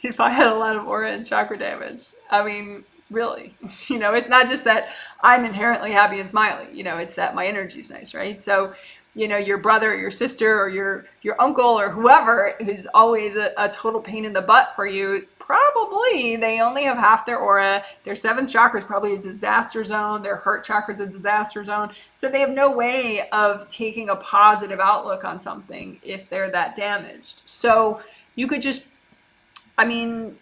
if I had a lot of aura and chakra damage. I mean, really, you know, it's not just that I'm inherently happy and smiley, you know, it's that my energy's nice, right? So, you know, your brother or your sister or your uncle or whoever who's always a total pain in the butt for you, probably they only have half their aura. Their seventh chakra is probably a disaster zone. Their heart chakra is a disaster zone. So they have no way of taking a positive outlook on something if they're that damaged. So you could just, I mean,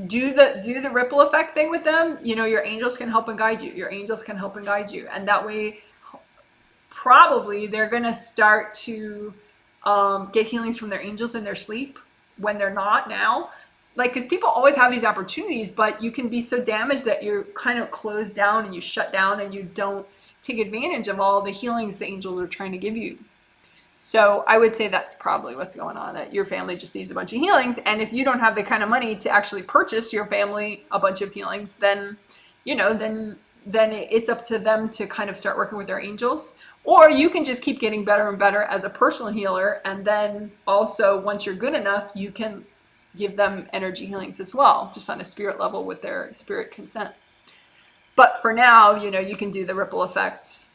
do the ripple effect thing with them. You know, your angels can help and guide you. Your angels can help and guide you. And that way, probably they're going to start to get healings from their angels in their sleep when they're not now. Like, because people always have these opportunities, but you can be so damaged that you're kind of closed down and you shut down and you don't take advantage of all the healings the angels are trying to give you. So I would say that's probably what's going on, that your family just needs a bunch of healings. And if you don't have the kind of money to actually purchase your family a bunch of healings, then, you know, then it's up to them to kind of start working with their angels. Or you can just keep getting better and better as a personal healer. And then also, once you're good enough, you can give them energy healings as well, just on a spirit level with their spirit consent. But for now, you know, you can do the ripple effect,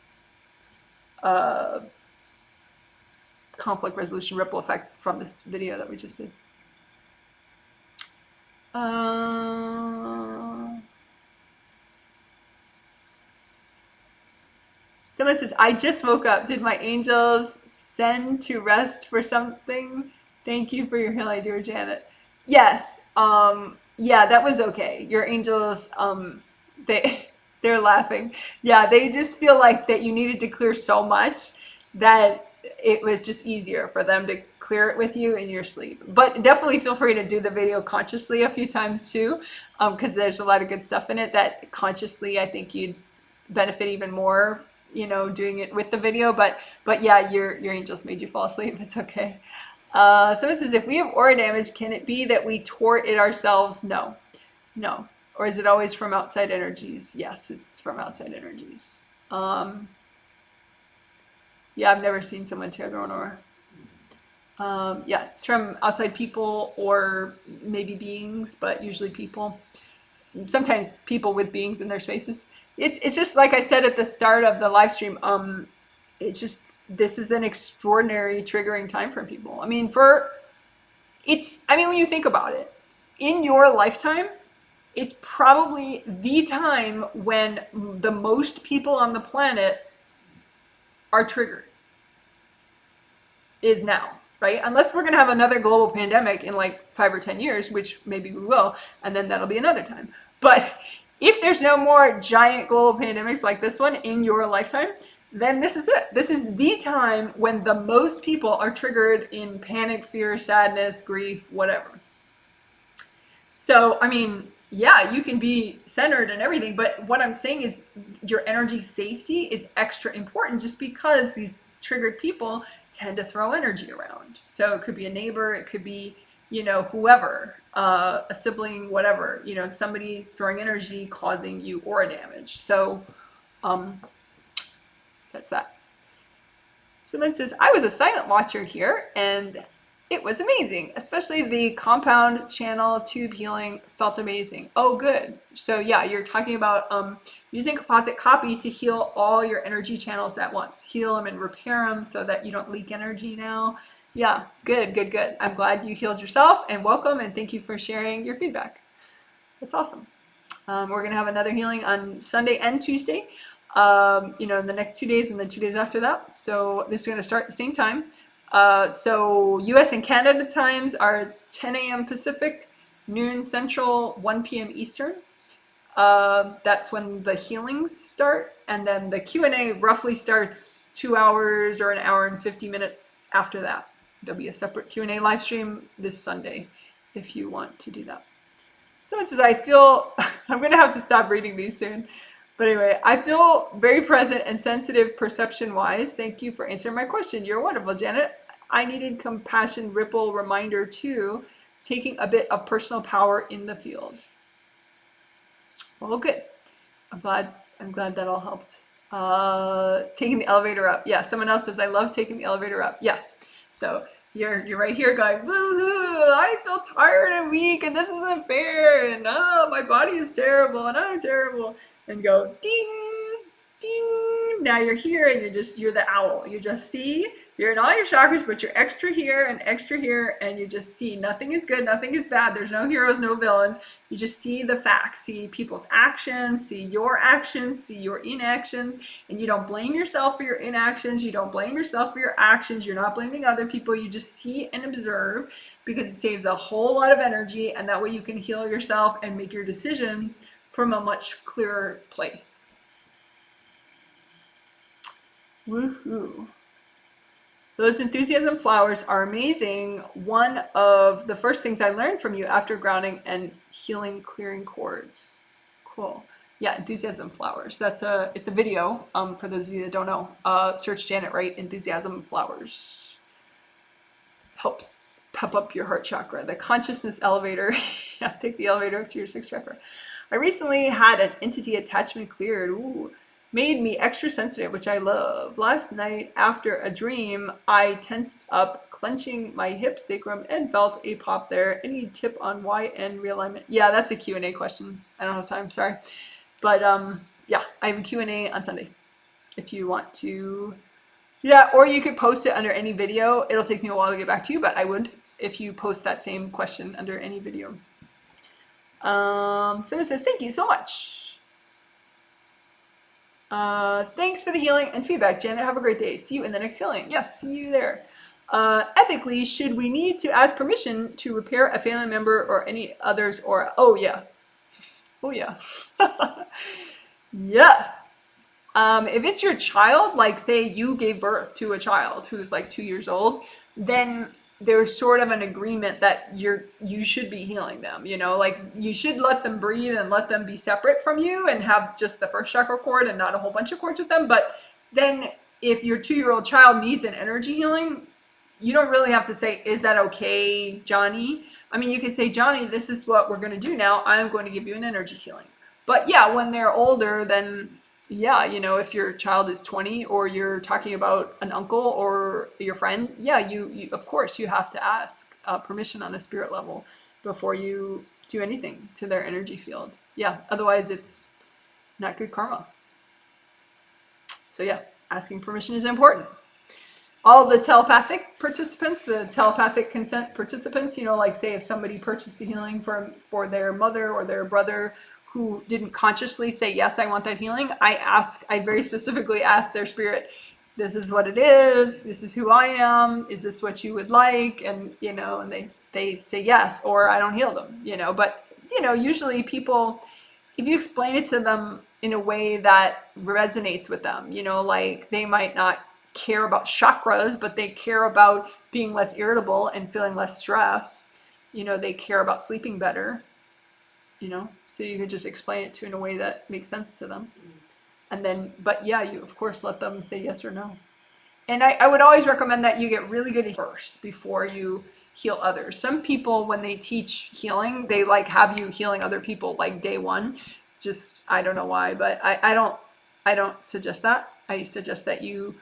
conflict resolution ripple effect from this video that we just did. Someone says, I just woke up. Did my angels send to rest for something? Thank you for your healing, dear Janet. Yes. Yeah, that was okay. Your angels, they they're laughing. Yeah, they just feel like that you needed to clear so much that it was just easier for them to clear it with you in your sleep. But definitely feel free to do the video consciously a few times too, because there's a lot of good stuff in it that consciously I think you'd benefit even more, doing it with the video. But yeah, your angels made you fall asleep. It's okay. So it says, if we have aura damage, can it be that we tore it ourselves? No. Or is it always from outside energies? Yes, it's from outside energies. Yeah, I've never seen someone tear their own aura. Yeah, it's from outside people or maybe beings, but usually people. Sometimes people with beings in their spaces. It's just like I said at the start of the live stream. It's just, this is an extraordinary triggering time for people. I mean, when you think about it, in your lifetime, it's probably the time when the most people on the planet are triggered, is now, right? Unless we're going to have another global pandemic in like 5 or 10 years, which maybe we will, and then that'll be another time. But if there's no more giant global pandemics like this one in your lifetime, then this is it. This is the time when the most people are triggered in panic, fear, sadness, grief, whatever. So, I mean, yeah, you can be centered and everything, but what I'm saying is your energy safety is extra important, just because these triggered people tend to throw energy around. So it could be a neighbor, it could be, whoever, a sibling, whatever, somebody throwing energy causing you aura damage. So that's that. Someone says, I was a silent watcher here and it was amazing, especially the compound channel tube healing felt amazing. Oh, good. So yeah, you're talking about using composite copy to heal all your energy channels at once. Heal them and repair them so that you don't leak energy now. Yeah, good. I'm glad you healed yourself, and welcome, and thank you for sharing your feedback. That's awesome. We're going to have another healing on Sunday and Tuesday, in the next 2 days and then 2 days after that. So this is going to start at the same time. So US and Canada times are 10 a.m. Pacific, noon Central, 1 p.m. Eastern. That's when the healings start. And then the Q&A roughly starts 2 hours or an hour and 50 minutes after that. There'll be a separate Q&A live stream this Sunday if you want to do that. Someone says, I feel, I'm going to have to stop reading these soon. But anyway, I feel very present and sensitive perception-wise. Thank you for answering my question. You're wonderful, Janet. I needed compassion ripple reminder too, taking a bit of personal power in the field. Well, good. I'm glad that all helped. Taking the elevator up. Yeah, someone else says, I love taking the elevator up. Yeah. So you're right here going, boo-hoo, I feel tired and weak and this isn't fair and my body is terrible and I'm terrible, and go ding, ding. Now you're here and you're the owl. You just see, you're in all your chakras, but you're extra here and you just see nothing is good, nothing is bad. There's no heroes, no villains. You just see the facts, see people's actions, see your actions, see your inactions, and you don't blame yourself for your inactions. You don't blame yourself for your actions. You're not blaming other people. You just see and observe, because it saves a whole lot of energy, and that way you can heal yourself and make your decisions from a much clearer place. Woohoo. Those enthusiasm flowers are amazing. One of the first things I learned from you after grounding and healing clearing cords. Cool. Yeah, enthusiasm flowers. It's a video. For those of you that don't know, search Janet Wright, enthusiasm flowers. Helps pep up your heart chakra. The consciousness elevator. Yeah, take the elevator up to your 6th chakra. I recently had an entity attachment cleared. Ooh. Made me extra sensitive, which I love. Last night, after a dream, I tensed up, clenching my hip sacrum, and felt a pop there. Any tip on why and realignment? Yeah, that's a Q&A question. I don't have time, sorry. But yeah, I have a Q&A on Sunday if you want to. Yeah, or you could post it under any video. It'll take me a while to get back to you, but I would if you post that same question under any video. Someone says, thank you so much. Thanks for the healing and feedback, Janet. Have a great day. See you in the next healing. Yes, see you there. Ethically, should we need to ask permission to repair a family member or any others or, oh yeah. Oh yeah. Yes. If it's your child, like say you gave birth to a child who's like 2 years old, then there's sort of an agreement that you should be healing them, you know, like you should let them breathe and let them be separate from you and have just the first chakra cord and not a whole bunch of cords with them. But then if your 2-year-old child needs an energy healing, you don't really have to say, is that okay, Johnny? I mean, you can say, Johnny, this is what we're going to do now. I'm going to give you an energy healing. But yeah, when they're older, then yeah, you know, if your child is 20 or you're talking about an uncle or your friend, yeah, you of course you have to ask permission on a spirit level before you do anything to their energy field. Yeah, otherwise it's not good karma. So yeah, asking permission is important. All the telepathic participants, the telepathic consent participants, you know, like say if somebody purchased a healing for their mother or their brother who didn't consciously say, yes, I want that healing, I very specifically asked their spirit, this is what it is, this is who I am, is this what you would like? And, you know, and they say yes, or I don't heal them, you know, but, you know, usually people, if you explain it to them in a way that resonates with them, you know, like they might not care about chakras, but they care about being less irritable and feeling less stress. You know, they care about sleeping better, you know, so you could just explain it to in a way that makes sense to them. And then, but yeah, you of course let them say yes or no. And I would always recommend that you get really good first before you heal others. Some people, when they teach healing, they like have you healing other people like day one. Just, I don't know why, but I don't suggest that. I suggest that you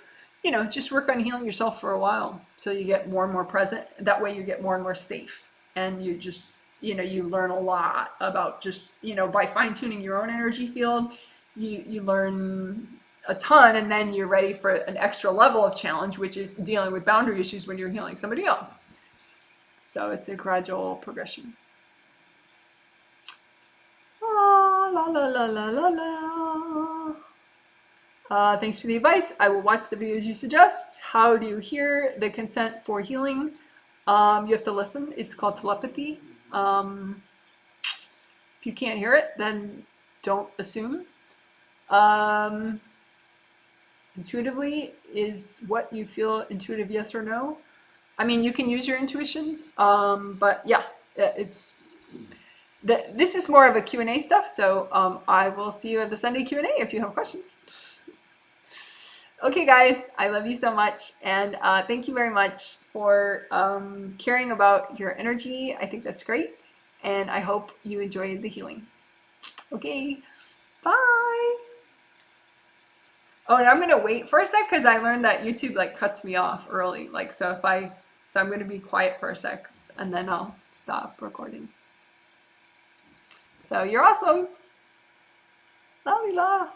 know, just work on healing yourself for a while so you get more and more present. That way you get more and more safe. And you just, you know, you learn a lot about just, you know, by fine tuning your own energy field, you learn a ton, and then you're ready for an extra level of challenge, which is dealing with boundary issues when you're healing somebody else. So it's a gradual progression. Ah, la la la la la la. Thanks for the advice. I will watch the videos you suggest. How do you hear the consent for healing? You have to listen. It's called telepathy. If you can't hear it, then don't assume. Intuitively is what you feel intuitive, yes or no. I mean, you can use your intuition, but yeah, this is more of a Q&A stuff, so I will see you at the Sunday Q&A if you have questions. Okay, guys, I love you so much, and thank you very much for caring about your energy. I think that's great, and I hope you enjoyed the healing. Okay, bye. Oh, and I'm gonna wait for a sec because I learned that YouTube like cuts me off early. Like, so I'm gonna be quiet for a sec, and then I'll stop recording. So you're awesome. La la la.